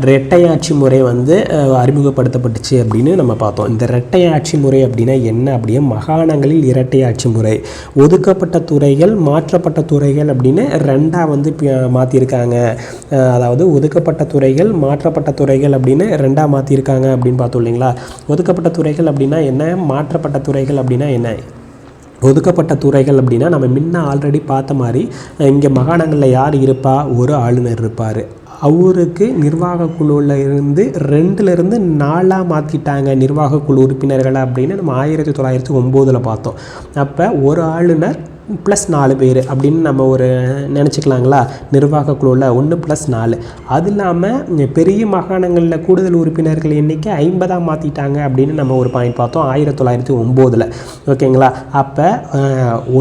இரட்டையாட்சி முறை வந்து அறிமுகப்படுத்தப்பட்டுச்சு அப்படின்னு நம்ம பார்த்தோம். இந்த இரட்டையாட்சி முறை அப்படின்னா என்ன அப்படின்னா, மாகாணங்களில் இரட்டையாட்சி முறை, ஒதுக்கப்பட்ட துறைகள், மாற்றப்பட்ட துறைகள் அப்படின்னு 2ஆக வந்து மாற்றிருக்காங்க. அதாவது ஒதுக்கப்பட்ட துறைகள், மாற்றப்பட்ட துறைகள் அப்படின்னு 2ஆக மாற்றிருக்காங்க அப்படின்னு பார்த்தோம் இல்லைங்களா? ஒதுக்கப்பட்ட துறைகள் அப்படின்னா என்ன, மாற்றப்பட்ட துறைகள் அப்படின்னா என்ன? ஒதுக்கப்பட்ட துறைகள் அப்படின்னா நம்ம முன்ன ஆல்ரெடி பார்த்த மாதிரி இங்கே மாகாணங்களில் யார் இருப்பா, ஒரு ஆளுநர் இருப்பார். அவருக்கு நிர்வாக குழுவில் இருந்து 2லேருந்து 4 மாற்றிட்டாங்க நிர்வாக குழு உறுப்பினர்களை அப்படின்னு நம்ம 1909 பார்த்தோம். அப்போ ஒரு ஆளுநர் ப்ளஸ் 4 பேர் அப்படின்னு நம்ம ஒரு நினச்சிக்கலாங்களா? நிர்வாக குழுவில் 1 + 4. அது இல்லாமல் பெரிய மாகாணங்களில் கூடுதல் உறுப்பினர்கள் எண்ணிக்கை 50 மாற்றிட்டாங்க அப்படின்னு நம்ம ஒரு பாயிண்ட் பார்த்தோம் 1909. ஓகேங்களா? அப்போ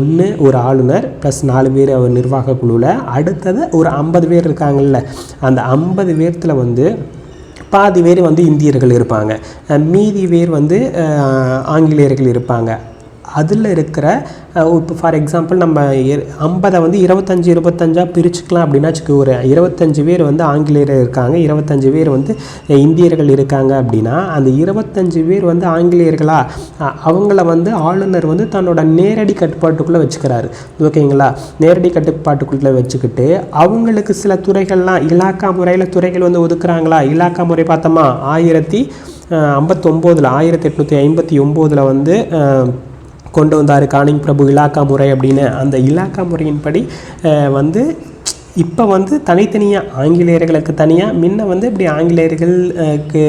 1 ஒரு ஆளுநர் ப்ளஸ் 4 பேர் அவர் நிர்வாக குழுவில். அடுத்தது ஒரு 50 பேர் இருக்காங்கல்ல, அந்த 50 பேர்த்தில் வந்து பாதி பேர் வந்து இந்தியர்கள் இருப்பாங்க, மீதி பேர் வந்து ஆங்கிலேயர்கள் இருப்பாங்க. அதில் இருக்கிற இப்போ ஃபார் எக்ஸாம்பிள் நம்ம 50 வந்து 25 பிரிச்சுக்கலாம் அப்படின்னா வச்சுக்க, ஒரு 25 பேர் வந்து ஆங்கிலேயர் இருக்காங்க, 25 பேர் வந்து இந்தியர்கள் இருக்காங்க அப்படின்னா அந்த 25 பேர் வந்து ஆங்கிலேயர்களா அவங்கள வந்து ஆளுநர் வந்து தன்னோட நேரடி கட்டுப்பாட்டுக்குள்ளே வச்சுக்கிறாரு. ஓகேங்களா? நேரடி கட்டுப்பாட்டுக்குள்ளே வச்சுக்கிட்டு அவங்களுக்கு சில துறைகள்லாம் இலாக்கா முறையில் துறைகள் வந்து ஒதுக்குறாங்களா? இலாக்கா முறை பார்த்தோமா 1859 1859 வந்து கொண்டு வந்தார் கானிங் பிரபு இலாக்கா முறை அப்படின்னு. அந்த இலாக்கா முறையின்படி வந்து இப்போ வந்து தனித்தனியாக ஆங்கிலேயர்களுக்கு தனியாக, முன்ன வந்து இப்படி ஆங்கிலேயர்களுக்கு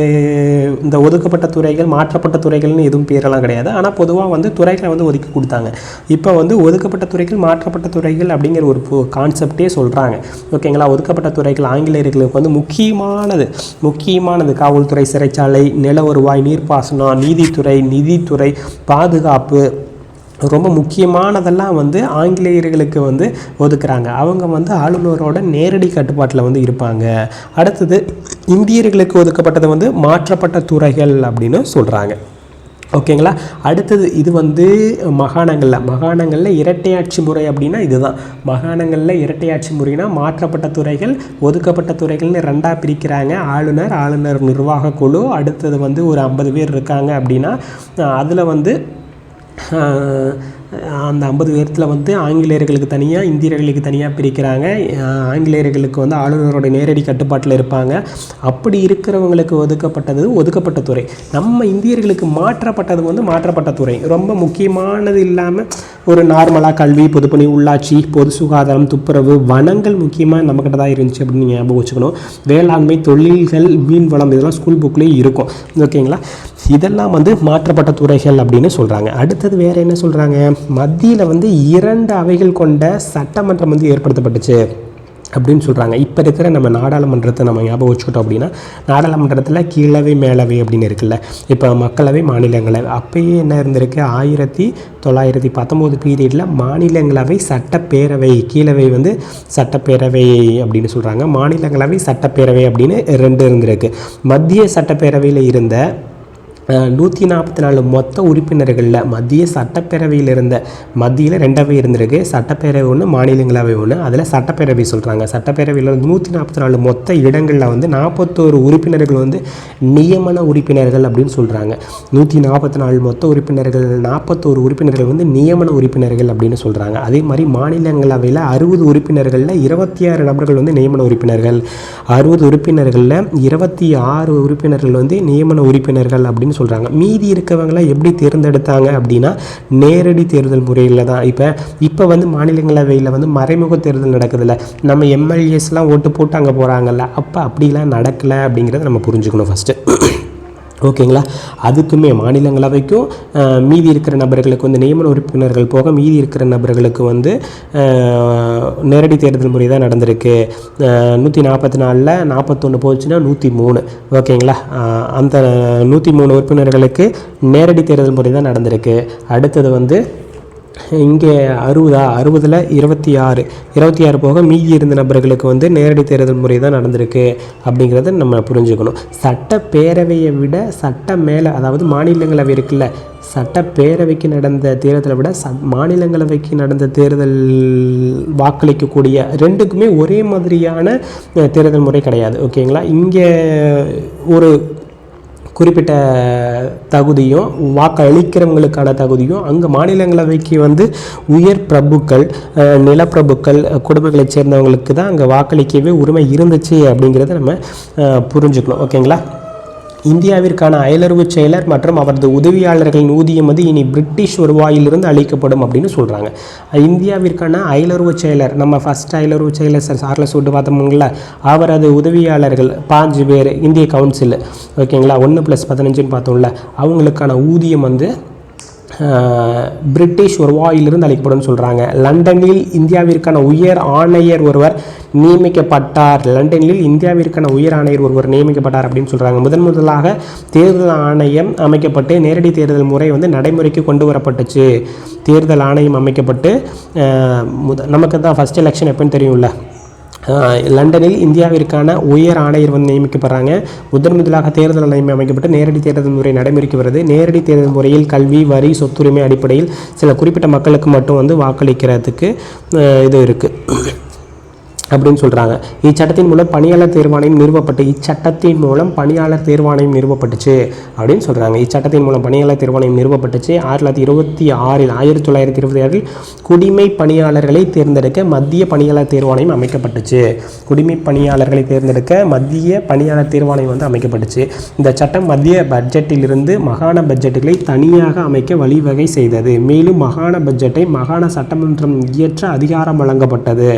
இந்த ஒதுக்கப்பட்ட துறைகள் மாற்றப்பட்ட துறைகள்னு எதுவும் பேரெல்லாம் கிடையாது. ஆனால் பொதுவாக வந்து துறைகளை வந்து ஒதுக்கி கொடுத்தாங்க. இப்போ வந்து ஒதுக்கப்பட்ட துறைகள் மாற்றப்பட்ட துறைகள் அப்படிங்கிற ஒரு கான்செப்டே சொல்கிறாங்க. ஓகேங்களா? ஒதுக்கப்பட்ட துறைகள் ஆங்கிலேயர்களுக்கு வந்து முக்கியமானது காவல்துறை, சிறைச்சாலை, நில வருவாய், நீர்ப்பாசனம், நிதித்துறை, பாதுகாப்பு, ரொம்ப முக்கியமானதெல்லாம் வந்து ஆங்கிலேயர்களுக்கு வந்து ஒதுக்குறாங்க. அவங்க வந்து ஆளுநரோட நேரடி கட்டுப்பாட்டில் வந்து இருப்பாங்க. அடுத்தது இந்தியர்களுக்கு ஒதுக்கப்பட்டது வந்து மாற்றப்பட்ட துறைகள் அப்படின்னு சொல்கிறாங்க. ஓகேங்களா? அடுத்தது இது வந்து மாகாணங்களில் இரட்டையாட்சி முறை அப்படின்னா இதுதான். மாகாணங்களில் இரட்டையாட்சி முறைனா மாற்றப்பட்ட துறைகள், ஒதுக்கப்பட்ட துறைகள்னு 2ஆக பிரிக்கிறாங்க. ஆளுநர் நிர்வாக குழு, அடுத்தது வந்து ஒரு 50 பேர் இருக்காங்க அப்படின்னா அதில் வந்து அந்த 50 பேர்த்தில் வந்து ஆங்கிலேயர்களுக்கு தனியாக, இந்தியர்களுக்கு தனியாக பிரிக்கிறாங்க. ஆங்கிலேயர்களுக்கு வந்து ஆளுநரோட நேரடி கட்டுப்பாட்டில் இருப்பாங்க. அப்படி இருக்கிறவங்களுக்கு ஒதுக்கப்பட்ட துறை. நம்ம இந்தியர்களுக்கு மாற்றப்பட்டது வந்து மாற்றப்பட்ட துறை. ரொம்ப முக்கியமானது இல்லாமல் ஒரு நார்மலாக கல்வி, பொதுப்பணி, உள்ளாட்சி, பொது சுகாதாரம், துப்புரவு, வனங்கள் முக்கியமாக நம்மக்கிட்ட தான் இருந்துச்சு அப்படின்னு நீங்கள் ஞாபகம் வச்சுக்கணும். வேளாண்மை, தொழில்கள், மீன் வளம், இதெல்லாம் ஸ்கூல் புக்லேயும் இருக்கும். ஓகேங்களா? இதெல்லாம் வந்து மாற்றப்பட்ட துறைகள் அப்படின்னு சொல்கிறாங்க. அடுத்தது வேறு என்ன சொல்கிறாங்க? மத்தியில் வந்து 2 அவைகள் கொண்ட சட்டமன்றம் வந்து ஏற்படுத்தப்பட்டுச்சு அப்படின்னு சொல்கிறாங்க. இப்போ இருக்கிற நம்ம நாடாளுமன்றத்தை நம்ம ஞாபகம் வச்சுக்கிட்டோம் அப்படின்னா, நாடாளுமன்றத்தில் கீழவை, மேலவை அப்படின்னு இருக்குல்ல. இப்போ மக்களவை, மாநிலங்களவை. அப்போயே என்ன இருந்திருக்கு? 1919 பீரியடில் மாநிலங்களவை, சட்டப்பேரவை, கீழவை வந்து சட்டப்பேரவை அப்படின்னு சொல்கிறாங்க, மாநிலங்களவை, சட்டப்பேரவை அப்படின்னு 2 இருந்திருக்கு. மத்திய சட்டப்பேரவையில் இருந்த 144 மொத்த உறுப்பினர்களில் மத்திய சட்டப்பேரவையில் இருந்த மத்தியில் 2 இருந்திருக்கு. சட்டப்பேரவை 1, மாநிலங்களவை 1. அதில் சட்டப்பேரவை சொல்கிறாங்க. சட்டப்பேரவையில் 144 மொத்த இடங்களில் வந்து 41 உறுப்பினர்கள் வந்து நியமன உறுப்பினர்கள் அப்படின்னு சொல்கிறாங்க. 144 மொத்த உறுப்பினர்கள், 41 உறுப்பினர்கள் வந்து நியமன உறுப்பினர்கள் அப்படின்னு சொல்கிறாங்க. அதே மாதிரி மாநிலங்களவையில் 60 உறுப்பினர்களில் 26 நபர்கள் வந்து நியமன உறுப்பினர்கள், 60 உறுப்பினர்களில் 26 உறுப்பினர்கள் வந்து நியமன உறுப்பினர்கள் அப்படின்னு சொல்கிறாங்க. மீதி இருக்கவங்களை எப்படி தேர்ந்தெடுத்தாங்க அப்படின்னா நேரடி தேர்தல் முறையில் தான். இப்போ வந்து மாநிலங்களவையில் வந்து மறைமுக தேர்தல் நடக்குதுல்ல, நம்ம எம்எல்ஏஸ்லாம் ஓட்டு போட்டு அங்கே போகிறாங்கல்ல, அப்போ அப்படிலாம் நடக்கலை அப்படிங்கிறத நம்ம புரிஞ்சுக்கணும் ஃபஸ்ட்டு. ஓகேங்களா? அதுக்குமே மாநிலங்களவைக்கும் மீதி இருக்கிற நபர்களுக்கு வந்து நியமன உறுப்பினர்கள் போக மீதி இருக்கிற நபர்களுக்கு வந்து நேரடி தேர்தல் முறை தான் நடந்திருக்கு. 144ல் 41 போச்சுன்னா 103. ஓகேங்களா? அந்த 103 உறுப்பினர்களுக்கு நேரடி தேர்தல் முறை தான் நடந்திருக்கு. அடுத்தது வந்து இங்கே 60ல் 26 போக மீதி இருந்த நபர்களுக்கு வந்து நேரடி தேர்தல் முறை தான் நடந்திருக்கு அப்படிங்கிறத நம்ம புரிஞ்சுக்கணும். சட்டப்பேரவையை விட அதாவது மாநிலங்களவை இருக்குல்ல, சட்டப்பேரவைக்கு நடந்த தேர்தலை விட மாநிலங்களவைக்கு நடந்த தேர்தல் வாக்களிக்கக்கூடிய 2க்குமே ஒரே மாதிரியான தேர்தல் முறை கிடையாது. ஓகேங்களா? இங்கே ஒரு குறிப்பிட்ட தகுதியும் வாக்களிக்கிறவங்களுக்கான தகுதியும், அங்கே மாநிலங்களவைக்கு வந்து உயர் பிரபுக்கள், நிலப்பிரபுக்கள் குடும்பங்களை சேர்ந்தவங்களுக்கு தான் அங்கே வாக்களிக்கவே உரிமை இருந்துச்சு அப்படிங்கிறத நம்ம புரிஞ்சுக்கணும். ஓகேங்களா? இந்தியாவிற்கான அயலுறவு செயலர் மற்றும் அவரது உதவியாளர்களின் ஊதியம் வந்து இனி பிரிட்டிஷ் வருவாயிலிருந்து அளிக்கப்படும் அப்படின்னு சொல்கிறாங்க. இந்தியாவிற்கான அயலுறவு செயலர், நம்ம ஃபஸ்ட் அயலுறவு செயலர் சார்லஸ் வுட் பார்த்தோம்ல, அவரது உதவியாளர்கள் 5 பேர் இந்திய கவுன்சில், ஓகேங்களா, 1+15 பார்த்தோம்ல, அவங்களுக்கான ஊதியம் வந்து பிரிட்டிஷ் வருவாயிலிருந்து அளிக்கப்படும் சொல்கிறாங்க. லண்டனில் இந்தியாவிற்கான உயர் ஆணையர் ஒருவர் நியமிக்கப்பட்டார். லண்டனில் இந்தியாவிற்கான உயர் ஆணையர் ஒருவர் நியமிக்கப்பட்டார் அப்படின்னு சொல்கிறாங்க. முதலாக தேர்தல் ஆணையம் அமைக்கப்பட்டு நேரடி தேர்தல் முறை வந்து நடைமுறைக்கு கொண்டு வரப்பட்டுச்சு. தேர்தல் ஆணையம் அமைக்கப்பட்டு நமக்கு தான் ஃபஸ்ட் எலெக்ஷன் எப்போன்னு தெரியும்ல, லண்டனில் இந்தியாவிற்கான உயர் ஆணையர் வந்து நியமிக்கப்படுறாங்க. முதலாக தேர்தல் ஆணையம் அமைக்கப்பட்டு நேரடி தேர்தல் முறை நடைமுறைக்கு வருது. நேரடி தேர்தல் முறையில் கல்வி, வரி, சொத்துரிமை அடிப்படையில் சில குறிப்பிட்ட மக்களுக்கு மட்டும் வந்து வாக்களிக்கிறதுக்கு இது இருக்குது அப்படின்னு சொல்கிறாங்க. இச்சட்டத்தின் மூலம் பணியாளர் தேர்வாணையம் நிறுவப்பட்டுச்சு அப்படின்னு சொல்கிறாங்க. இச்சட்டத்தின் மூலம் பணியாளர் தேர்வாணையம் நிறுவப்பட்டுச்சு. 1926 குடிமை பணியாளர்களை தேர்ந்தெடுக்க மத்திய பணியாளர் தேர்வாணையம் அமைக்கப்பட்டுச்சு. குடிமை பணியாளர்களை தேர்ந்தெடுக்க மத்திய பணியாளர் தேர்வாணையம் வந்து அமைக்கப்பட்டுச்சு. இந்த சட்டம் மத்திய பட்ஜெட்டிலிருந்து மாகாண பட்ஜெட்டுகளை தனியாக அமைக்க வழிவகை செய்தது. மேலும் மாகாண பட்ஜெட்டை மாகாண சட்டமன்றம் இயற்ற அதிகாரம் வழங்கப்பட்டது.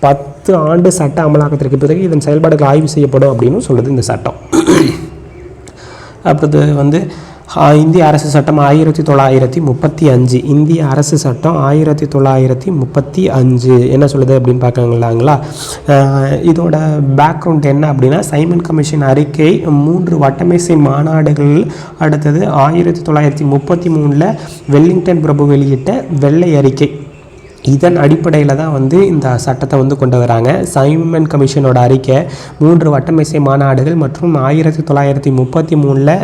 10 ஆண்டு சட்ட அமலாக்கத்திற்கு பிறகு இதன் செயல்பாடுகள் ஆய்வு செய்யப்படும் அப்படின்னு சொல்லுது இந்த சட்டம். அடுத்தது வந்து இந்திய அரசு சட்டம் 1935. இந்திய அரசு சட்டம் 1935 என்ன சொல்லுது அப்படின்னு பார்க்கலாங்களா? இதோட பேக்ரவுண்ட் என்ன அப்படின்னா, சைமன் கமிஷன் அறிக்கை, 3 வட்டமேசை மாநாடுகள், அடுத்தது 1933 வெல்லிங்டன் பிரபு வெளியிட்ட வெள்ளை அறிக்கை, இதன் அடிப்படையில் தான் வந்து இந்த சட்டத்தை வந்து கொண்டு வராங்க. சைமன் கமிஷனோட அறிக்கை, 3 வட்டமேசை மாநாடுகள் மற்றும் 1933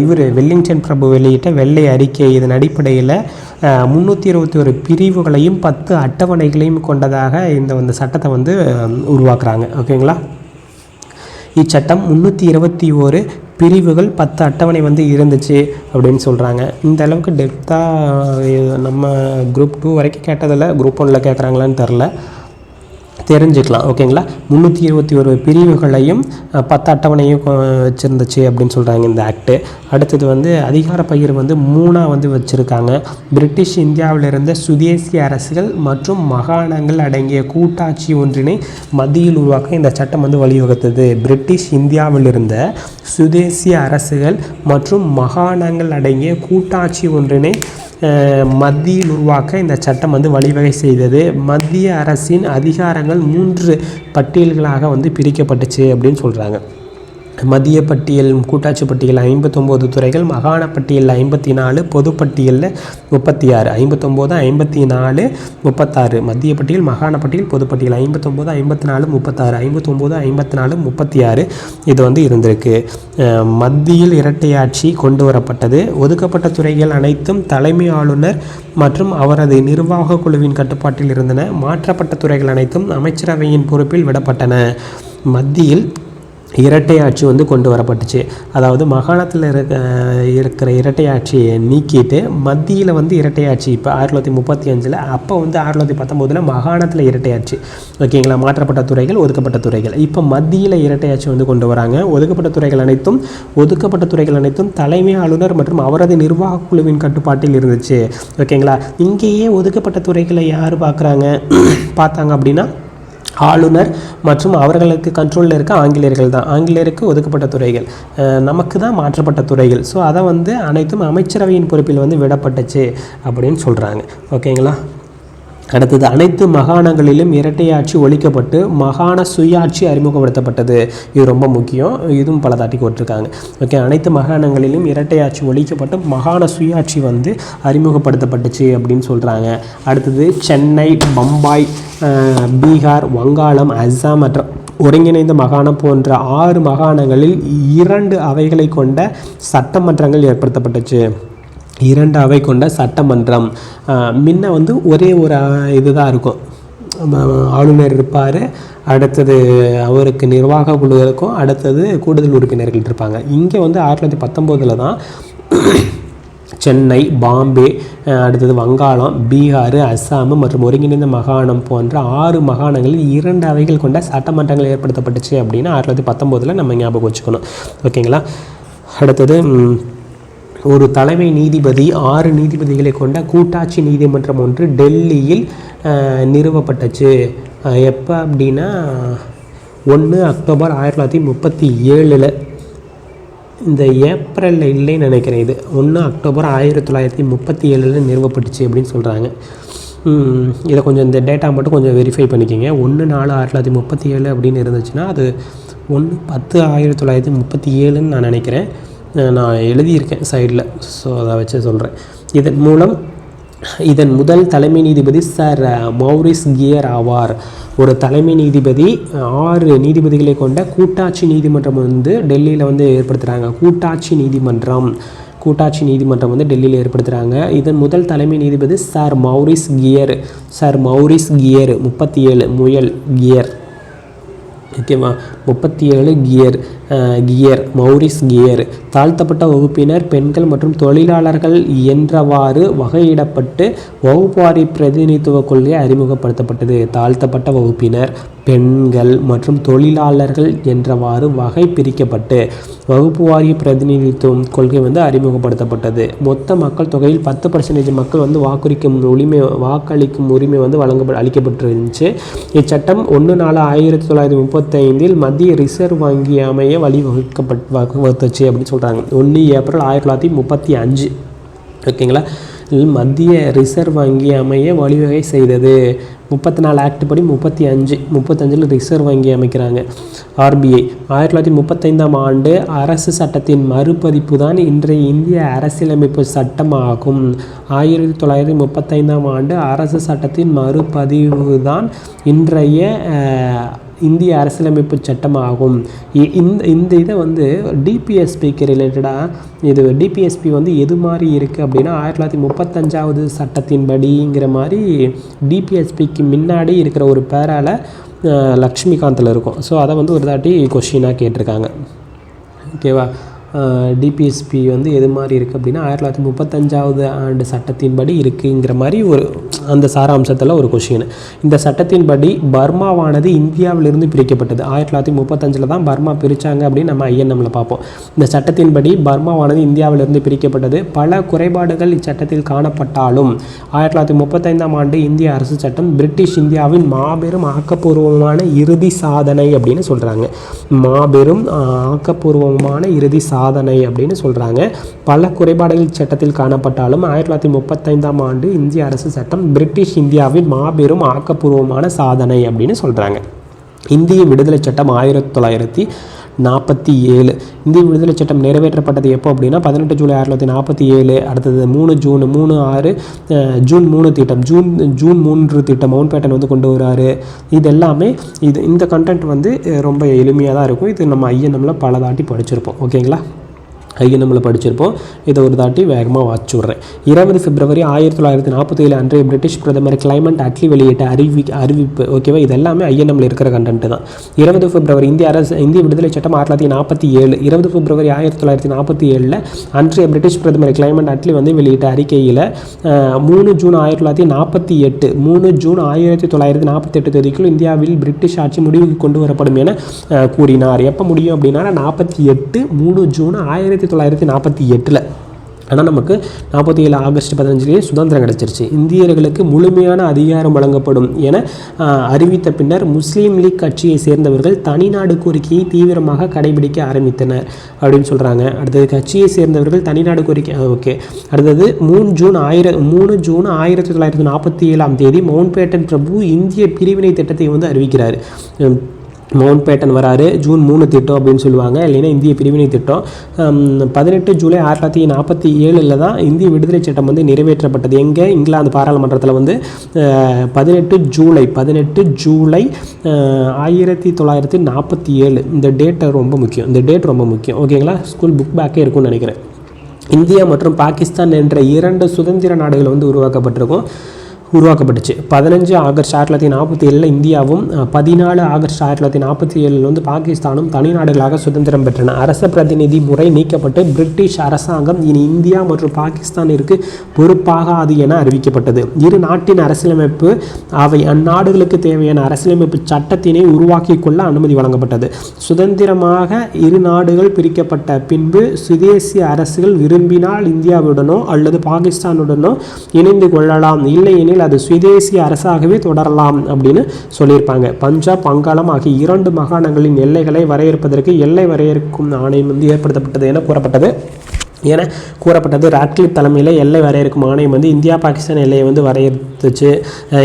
இவர் வெல்லிங்டன் பிரபு வெளியிட்ட வெள்ளை அறிக்கை, இதன் அடிப்படையில் 321 பிரிவுகளையும் 10 அட்டவணைகளையும் கொண்டதாக இந்த சட்டத்தை வந்து உருவாக்குறாங்க. ஓகேங்களா? இச்சட்டம் 321 பிரிவுகள் 10 அட்டவணை வந்து இருந்துச்சு அப்படின்னு சொல்கிறாங்க. இந்த அளவுக்கு டெப்த்தாக நம்ம குரூப் 2 வரைக்கும் கேட்டதில்லை, குரூப் 1 கேட்குறாங்களான்னு தெரில, தெரிஞ்சுக்கலாம். ஓகேங்களா? 321 பிரிவுகளையும் 10 அட்டவணையும் வச்சுருந்துச்சு அப்படின்னு சொல்கிறாங்க இந்த ஆக்டு. அடுத்தது வந்து அதிகார பகிர்வு வந்து 3 வந்து வச்சுருக்காங்க. பிரிட்டிஷ் இந்தியாவில் இருந்த சுதேசி அரசுகள் மற்றும் மாகாணங்கள் அடங்கிய கூட்டாட்சி ஒன்றினை மத்தியில் உருவாக்க இந்த சட்டம் வந்து வழிவகுத்தது. பிரிட்டிஷ் இந்தியாவில் இருந்த சுதேசி அரசுகள் மற்றும் மாகாணங்கள் அடங்கிய கூட்டாட்சி ஒன்றினை மத்தியில் உருவாக்க இந்த சட்டம் வந்து வழிவகை செய்தது. மத்திய அரசின் அதிகாரங்கள் 3 பட்டியல்களாக வந்து பிரிக்கப்பட்டுச்சு அப்படின்னு சொல்கிறாங்க. மத்திய பட்டியல், கூட்டாட்சி பட்டியல் 59 துறைகள், மாகாண பட்டியல் 54, பொதுப்பட்டியலில் 36. 59, 54, 36 மத்திய பட்டியல், மாகாண பட்டியல், பொதுப்பட்டியல் 59, 54, 36, 59, 54, 36 இது வந்து இருந்திருக்கு. மத்தியில் இரட்டையாட்சி கொண்டு வரப்பட்டது. ஒதுக்கப்பட்ட துறைகள் அனைத்தும் தலைமை ஆளுநர் மற்றும் அவரது நிர்வாக குழுவின் கட்டுப்பாட்டில் இருந்தன. மாற்றப்பட்ட துறைகள் அனைத்தும் அமைச்சரவையின் பொறுப்பில் விடப்பட்டன. மத்தியில் இரட்டையாட்சி வந்து கொண்டு வரப்பட்டுச்சு. அதாவது மாகாணத்தில் இருக்கிற இரட்டையாட்சியை நீக்கிட்டு மத்தியில் வந்து இரட்டையாட்சி இப்போ 1935, அப்போ வந்து 1919 மாகாணத்தில் இரட்டையாட்சி. ஓகேங்களா? மாற்றப்பட்ட துறைகள், ஒதுக்கப்பட்ட துறைகள். இப்போ மத்தியில் இரட்டையாட்சி வந்து கொண்டு வராங்க. ஒதுக்கப்பட்ட துறைகள் அனைத்தும் தலைமை ஆளுநர் மற்றும் அவரது நிர்வாக குழுவின் கட்டுப்பாட்டில் இருந்துச்சு. ஓகேங்களா? இங்கேயே ஒதுக்கப்பட்ட துறைகளை யார் பார்த்தாங்க அப்படின்னா ஆளுநர் மற்றும் அவர்களுக்கு கண்ட்ரோலில் இருக்க ஆங்கிலேயர்கள் தான். ஆங்கிலேயருக்கு ஒதுக்கப்பட்ட துறைகள், நமக்கு தான் மாற்றப்பட்ட துறைகள். ஸோ அதை வந்து அனைத்தும் அமைச்சரவையின் பொறுப்பில் வந்து விடப்பட்டுச்சு அப்படின்னு சொல்கிறாங்க. ஓகேங்களா? அடுத்தது, அனைத்து மாகாணங்களிலும் இரட்டையாட்சி ஒழிக்கப்பட்டு மாகாண சுயாட்சி அறிமுகப்படுத்தப்பட்டது. இது ரொம்ப முக்கியம், இதுவும் பல தாட்டி போட்டிருக்காங்க. ஓகே, அனைத்து மாகாணங்களிலும் இரட்டையாட்சி ஒழிக்கப்பட்டு மாகாண சுயாட்சி வந்து அறிமுகப்படுத்தப்பட்டுச்சு அப்படின்னு சொல்கிறாங்க. அடுத்தது, சென்னை, பம்பாய், பீகார், வங்காளம், அஸ்ஸாம் மற்றும் ஒருங்கிணைந்த மாகாணம் போன்ற 6 மாகாணங்களில் 2 அவைகளை கொண்ட சட்டமன்றங்கள் ஏற்படுத்தப்பட்டுச்சு. 2 அவை கொண்ட சட்டமன்றம். முன்ன வந்து ஒரே ஒரு இதுதான் இருக்கும், ஆளுநர் இருப்பார், அடுத்தது அவருக்கு நிர்வாக குழு இருக்கும், அடுத்தது கூடுதல் உறுப்பினர்கள் இருப்பாங்க. இங்கே வந்து 1919 தான் சென்னை, பாம்பே, அடுத்தது வங்காளம், பீகார், அஸ்ஸாம் மற்றும் ஒருங்கிணைந்த மாகாணம் போன்ற 6 மாகாணங்களில் 2 அவைகள் கொண்ட சட்டமன்றங்கள் ஏற்படுத்தப்பட்டுச்சு அப்படின்னு 1919 நம்ம ஞாபகம் வச்சுக்கணும். ஓகேங்களா. அடுத்தது ஒரு தலைமை நீதிபதி 6 நீதிபதிகளை கொண்ட கூட்டாட்சி நீதிமன்றம் ஒன்று டெல்லியில் நிறுவப்பட்டுச்சு. எப்போ அப்படின்னா 1 அக்டோபர் 1937. இந்த ஏப்ரலில் இல்லைன்னு நினைக்கிறேன். இது 1 அக்டோபர் 1937 நிறுவப்பட்டுச்சு அப்படின்னு சொல்கிறாங்க. இதை கொஞ்சம் இந்த டேட்டா மட்டும் கொஞ்சம் வெரிஃபை பண்ணிக்கோங்க. 1/4/1937 அப்படின்னு இருந்துச்சுன்னா அது 1/10/1937 நான் நினைக்கிறேன். நான் எழுதியிருக்கேன் சைடில், ஸோ அதை வச்சு சொல்கிறேன். இதன் முதல் தலைமை நீதிபதி சர் மௌரிஸ் கியர் ஆவார். ஒரு தலைமை நீதிபதி 6 நீதிபதிகளை கொண்ட கூட்டாட்சி நீதிமன்றம் வந்து டெல்லியில் வந்து ஏற்படுத்துகிறாங்க. கூட்டாட்சி நீதிமன்றம் வந்து டெல்லியில் ஏற்படுத்துகிறாங்க. இதன் முதல் தலைமை நீதிபதி சர் மௌரிஸ் கியர் 37 முயல் கியர். ஓகேவா. 37 கியர் மௌரிஸ் கியர். தாழ்த்தப்பட்ட வகுப்பினர், பெண்கள் மற்றும் தொழிலாளர்கள் என்றவாறு வகையிடப்பட்டு வகுப்புவாரி பிரதிநிதித்துவ கொள்கை அறிமுகப்படுத்தப்பட்டது. தாழ்த்தப்பட்ட வகுப்பினர், பெண்கள் மற்றும் தொழிலாளர்கள் என்றவாறு வகை பிரிக்கப்பட்டு வகுப்புவாரி பிரதிநிதித்துவம் கொள்கை வந்து அறிமுகப்படுத்தப்பட்டது. மொத்த மக்கள் தொகையில் 10% மக்கள் வந்து வாக்களிக்கும் உரிமை வந்து அளிக்கப்பட்டிருந்துச்சு. இச்சட்டம் 1/4/1935 மத்திய ரிசர்வ் வங்கி அமைய வழிவகுத்துச்சு அப்படின்னு சொல்கிறாங்க. 1 ஏப்ரல் 1935. ஓகேங்களா. மத்திய ரிசர்வ் வங்கி அமைய வழிவகை செய்தது. 34 ஆக்ட் படி 35 ரிசர்வ் வங்கி அமைக்கிறாங்க, RBI. 1935ஆம் ஆண்டு அரசு சட்டத்தின் மறுபதிப்பு தான் இன்றைய இந்திய அரசியலமைப்பு சட்டமாகும். 1935ஆம் ஆண்டு அரசு சட்டத்தின் மறுபதிவு தான் இன்றைய இந்திய அரசியலமைப்பு சட்டமாகும். இந்த இதை வந்து டிபிஎஸ்பிக்கு ரிலேட்டடாக இது டிபிஎஸ்பி வந்து எது மாதிரி இருக்குது அப்படின்னா 1935ஆவது சட்டத்தின்படிங்கிற மாதிரி டிபிஎஸ்பிக்கு முன்னாடி இருக்கிற ஒரு பேரால லக்ஷ்மிகாந்தில் இருக்கும். ஸோ அதை வந்து ஒரு தாட்டி கொஸ்டினாக கேட்டிருக்காங்க. ஓகேவா. டிபிஎஸ்பி வந்து எது மாதிரி இருக்குது அப்படின்னா 1935ஆவது ஆண்டு சட்டத்தின்படி இருக்குங்கிற மாதிரி ஒரு அந்த சாராம்சத்தில் ஒரு கொஷின். இந்த சட்டத்தின்படி பர்மாவானது இந்தியாவிலிருந்து பிரிக்கப்பட்டது. 1935 தான் பர்மா பிரித்தாங்க அப்படின்னு நம்ம ஐஎன்எம்மில் பார்ப்போம். இந்த சட்டத்தின்படி பர்மாவானது இந்தியாவிலிருந்து பிரிக்கப்பட்டது. பல குறைபாடுகள் இச்சட்டத்தில் காணப்பட்டாலும் 1935ஆம் ஆண்டு இந்திய அரசு சட்டம் பிரிட்டிஷ் இந்தியாவின் மாபெரும் ஆக்கப்பூர்வமான இறுதி சாதனை அப்படின்னு சொல்கிறாங்க. மாபெரும் ஆக்கப்பூர்வமான இறுதி சாதனை அப்படின்னு சொல்கிறாங்க. பல குறைபாடுகள் சட்டத்தில் காணப்பட்டாலும் 1935ஆம் ஆண்டு இந்திய அரசு சட்டம் பிரிட்டிஷ் இந்தியாவின் மாபெரும் ஆக்கப்பூர்வமான சாதனை அப்படின்னு சொல்கிறாங்க. இந்திய விடுதலை சட்டம் 1947. இந்திய விடுதலை சட்டம் நிறைவேற்றப்பட்டது எப்போ அப்படின்னா 18 ஜூலை 1947. அடுத்தது 3 ஜூன் 3 திட்டம் ஜூன் 3 திட்டம் மவுண்ட் பேட்டன் வந்து கொண்டு வராரு. இது எல்லாமே இந்த கண்டென்ட் வந்து ரொம்ப எளிமையாக தான் இருக்கும். இது நம்ம ஐஎன்எம்மில் பல தாட்டி படிச்சிருப்போம். ஓகேங்களா. ஐஎன்எம்மில் படிச்சிருப்போம். இதை ஒரு தாட்டி வேகமாக வாட்சி விட்றேன். 20 பிப்ரவரி 1947 அன்றைய பிரிட்டிஷ் பிரதமர் கிளைமண்ட் அட்லி வெளியிட்ட அறிவிப்பு. ஓகேவா. இது எல்லாமே ஐஎன்எம்மில் இருக்கிற கண்டென்ட் தான். 20 பிப்ரவரி இந்திய விடுதலை சட்டம் 1947. 20 பிப்ரவரி 1947 அன்றைய பிரிட்டிஷ் பிரதமர் கிளைமண்ட் அட்லி வந்து வெளியிட்ட அறிக்கையில் 3 ஜூன் 1948 தேதிக்குள் இந்தியாவில் பிரிட்டிஷ் ஆட்சி முடிவுக்கு கொண்டு வரப்படும் என கூறினார். எப்போ முடியும் அப்படின்னா 3 ஜூன் 1948. ஆனால் நமக்கு 47 ஆகஸ்ட் 15 சுதந்திரம் கிடச்சிருச்சு. இந்தியர்களுக்கு முழுமையான அதிகாரம் வழங்கப்படும் என அறிவித்த பின்னர் முஸ்லீம் லீக் கட்சியை சேர்ந்தவர்கள் தனிநாடு கோரிக்கையை தீவிரமாக கடைபிடிக்க ஆரம்பித்தனர் அப்படின்னு சொல்கிறாங்க. அடுத்தது கட்சியை சேர்ந்தவர்கள் தனிநாடு கோரிக்கை. ஓகே. அடுத்தது 3 ஜூன் 1947 தேதி மவுண்ட் பேட்டன் பிரபு இந்திய பிரிவினை திட்டத்தை வந்து அறிவிக்கிறார். மவுண்ட் பேட்டன் வராரு. ஜூன் 3 திட்டம் அப்படின்னு சொல்லுவாங்க, இல்லைன்னா இந்திய பிரிவினை திட்டம். 18 ஜூலை 1947 தான் இந்திய விடுதலை சட்டம் வந்து நிறைவேற்றப்பட்டது. எங்கே? இங்கிலாந்து பாராளுமன்றத்தில் வந்து 18 ஜூலை 1947. இந்த டேட் ரொம்ப முக்கியம். ஓகேங்களா. ஸ்கூல் புக் பேக்கே இருக்கும்னு நினைக்கிறேன். இந்தியா மற்றும் பாகிஸ்தான் என்ற 2 சுதந்திர நாடுகள் வந்து உருவாக்கப்பட்டிருக்கும். உருவாக்கப்பட்டுச்சு. 15 ஆகஸ்ட் 1947 இந்தியாவும் 14 ஆகஸ்ட் 1947 வந்து பாகிஸ்தானும் தனிநாடுகளாக சுதந்திரம் பெற்றன. அரச பிரதிநிதி முறை நீக்கப்பட்டு பிரிட்டிஷ் அரசாங்கம் இனி இந்தியா மற்றும் பாகிஸ்தானிற்கு பொறுப்பாகாது என அறிவிக்கப்பட்டது. இரு நாட்டின் அரசியலமைப்பு அவை அந்நாடுகளுக்கு தேவையான அரசியலமைப்பு சட்டத்தினை உருவாக்கி கொள்ள அனுமதி வழங்கப்பட்டது. சுதந்திரமாக இரு நாடுகள் பிரிக்கப்பட்ட பின்பு சுதேசி அரசுகள் விரும்பினால் இந்தியாவுடனோ அல்லது பாகிஸ்தானுடனோ இணைந்து கொள்ளலாம், இல்லையெனில் அது சுதேசி அரசாகவே தொடரலாம் அப்படின்னு சொல்லியிருப்பாங்க. பஞ்சாப், வங்காளம் ஆகிய 2 மாகாணங்களின் எல்லைகளை வரையறுப்பதற்கு எல்லை வரையறுக்கும் ஆணையம் வந்து ஏற்படுத்தப்பட்டது என கூறப்பட்டது. ராட்க்ளிஃப் தலைமையில் எல்லை வரையறுக்கும் ஆணையம் வந்து இந்தியா பாகிஸ்தான் எல்லையை வந்து வரையறுத்துச்சு.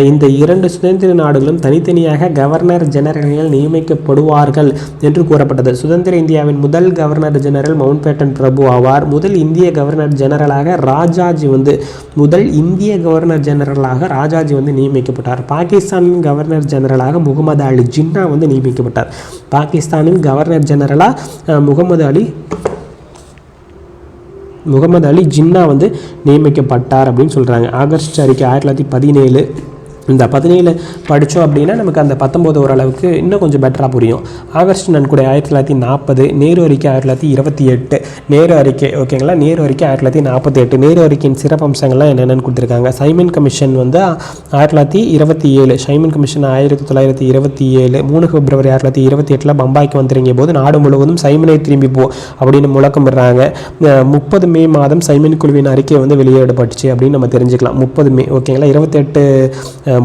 இந்த 2 சுதந்திர நாடுகளும் தனித்தனியாக கவர்னர் ஜெனரல்கள் நியமிக்கப்படுவார்கள் என்று கூறப்பட்டது. சுதந்திர இந்தியாவின் முதல் கவர்னர் ஜெனரல் மவுண்ட் பேட்டன் பிரபு ஆவார். முதல் இந்திய கவர்னர் ஜெனரலாக ராஜாஜி வந்து நியமிக்கப்பட்டார். பாகிஸ்தானின் கவர்னர் ஜெனரலாக முகமது அலி ஜின்னா வந்து நியமிக்கப்பட்டார். பாகிஸ்தானின் கவர்னர் ஜெனரலாக முகமது அலி ஜின்னா வந்து நியமிக்கப்பட்டார் அப்படின்னு சொல்கிறாங்க. ஆகஸ்ட் அறிக்கை 1917. இந்த 17 படித்தோம் அப்படின்னா நமக்கு அந்த 19 ஓரளவுக்கு இன்னும் கொஞ்சம் பெட்டராக புரியும். ஆகஸ்ட் நன்கொடை 1940, நேரு அறிக்கை 1928, நேரு அறிக்கை ஓகேங்களா, நேரு அறிக்கை 1948. நேரு அறிக்கையின் சிறப்பம்சங்கள்லாம் என்னென்னு கொடுத்துருக்காங்க. சைமன் கமிஷன் வந்து 1927, சைமன் கமிஷன் 1927, 3 பிப்ரவரி 1928 பம்பாய்க்கு வந்திறங்கிய போது நாடு முழுவதும் சைமனை திரும்பி போ அப்படின்னு முழக்கம் விடுறாங்க. 30 மே மாதம் சைமன் குழுவின் அறிக்கை வந்து வெளியிடப்பட்டுச்சு அப்படின்னு நம்ம தெரிஞ்சுக்கலாம். 30 மே ஓகேங்களா. 28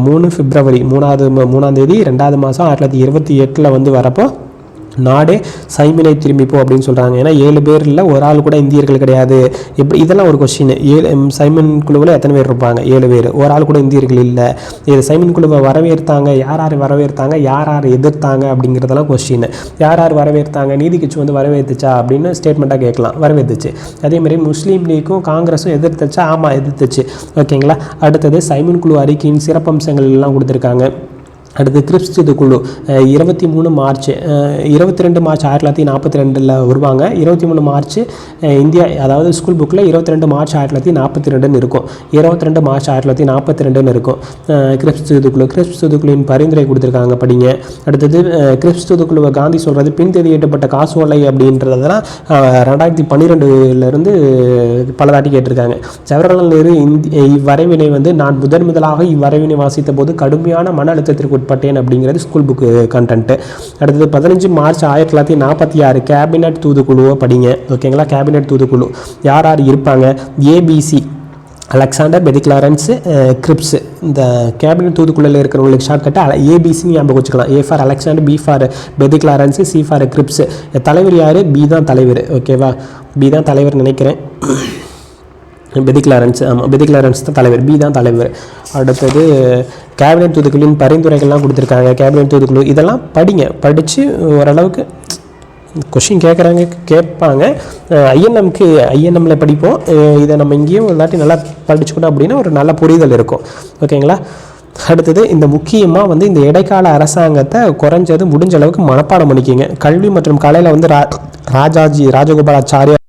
3 பிப்ரவரி 3ஆம் தேதி 2வது மாதம் 1928 வந்து வரப்போ நாடே சைமனை திரும்பிப்போ அப்படின்னு சொல்கிறாங்க. ஏன்னா 7 பேர் இல்லை, ஒரு ஆள் கூட இந்தியர்கள் கிடையாது. இப்படி இதெல்லாம் ஒரு கொஸ்டின். சைமன் குழுவில் எத்தனை பேர் இருப்பாங்க? 7 பேர். ஒரு ஆள் கூட இந்தியர்கள் இல்லை. இது சைமன் குழுவை வரவேற்றாங்க, யார் வரவேற்றாங்க, யார் எதிர்த்தாங்க அப்படிங்கிறதெல்லாம் கொஸ்டின். யார் வரவேற்றாங்க? நீதி கட்சி வந்து வரவேற்றுச்சா அப்படின்னு ஸ்டேட்மெண்ட்டாக கேட்கலாம். வரவேற்றுச்சு. அதேமாதிரி முஸ்லீம் லீக்கும் காங்கிரஸும் எதிர்த்துச்சா? ஆமாம் எதிர்த்துச்சு. ஓகேங்களா. அடுத்தது சைமன் குழு அறிக்கையின் சிறப்பம்சங்கள் எல்லாம் கொடுத்துருக்காங்க. அடுத்து கிரிப்ஸ் தூதுக்குழு 22 மார்ச் 1942 வருவாங்க. 23 மார்ச் இந்தியா, அதாவது ஸ்கூல் புக்கில் 22 மார்ச் 1942 இருக்கும். 22 மார்ச் 1942 இருக்கும். கிரிப்ஸ் தூதுக்குழுவின் பரிந்துரை கொடுத்துருக்காங்க, படிங்க. அடுத்தது கிரிப்ஸ் தூதுக்குழுவை காந்தி சொல்கிறது பின்தேதியிடப்பட்ட காசோலை அப்படின்றதெல்லாம் 2012 பல தாட்டி கேட்டிருக்காங்க. ஜவஹர்லால் நேரு இவ்வரைவினை வந்து நான் முதலாக இவ்வரைவினை வாசித்த போது கடுமையான மன அழுத்தத்திற்கு உட்பட்டேன் அப்படிங்கிறது ஸ்கூல் புக்கு கண்டென்ட்டு. அடுத்தது 15 மார்ச் 1946 கேபினட் தூதுக்குழுவை படிங்க. ஓகேங்களா. கேபினட் தூதுக்குழு யார் இருப்பாங்க? ABC Alexander, Pethick Lawrence, Cripps. இந்த கேபினட் தூதுக்குழுவில் இருக்கிறவங்களுக்கு ஷார்ட்கட்டாக ஏபிசின்னு ஞாபகம் வச்சுக்கலாம். A for Alexander, B for Pethick Lawrence, C for Cripps. தலைவர் யார்? பி தான் தலைவர். ஓகேவா, பி தான் தலைவர் நினைக்கிறேன். பெதிக்லாரன்ஸ், ஆமாம் பெதிக்லாரன்ஸ் தான் தலைவர், பி தான் தலைவர். அடுத்தது கேபினட் தூதுக்குழுவின் பரிந்துரைகள்லாம் கொடுத்துருக்காங்க. கேபினட் தூதுக்குழு இதெல்லாம் படிங்க. படித்து ஓரளவுக்கு கொஷின் கேட்பாங்க. ஐஎன்எம்மில் படிப்போம். இதை நம்ம இங்கேயும் ஒரு தாட்டி நல்லா படிச்சுக்கணும் அப்படின்னா ஒரு நல்ல புரிதல் இருக்கும். ஓகேங்களா. அடுத்தது இந்த முக்கியமாக வந்து இந்த இடைக்கால அரசாங்கத்தை குறைஞ்சது முடிஞ்ச அளவுக்கு மனப்பாடம் பண்ணிக்கிங்க. கல்வி மற்றும் கலையில் வந்து ராஜகோபாலாச்சாரியார்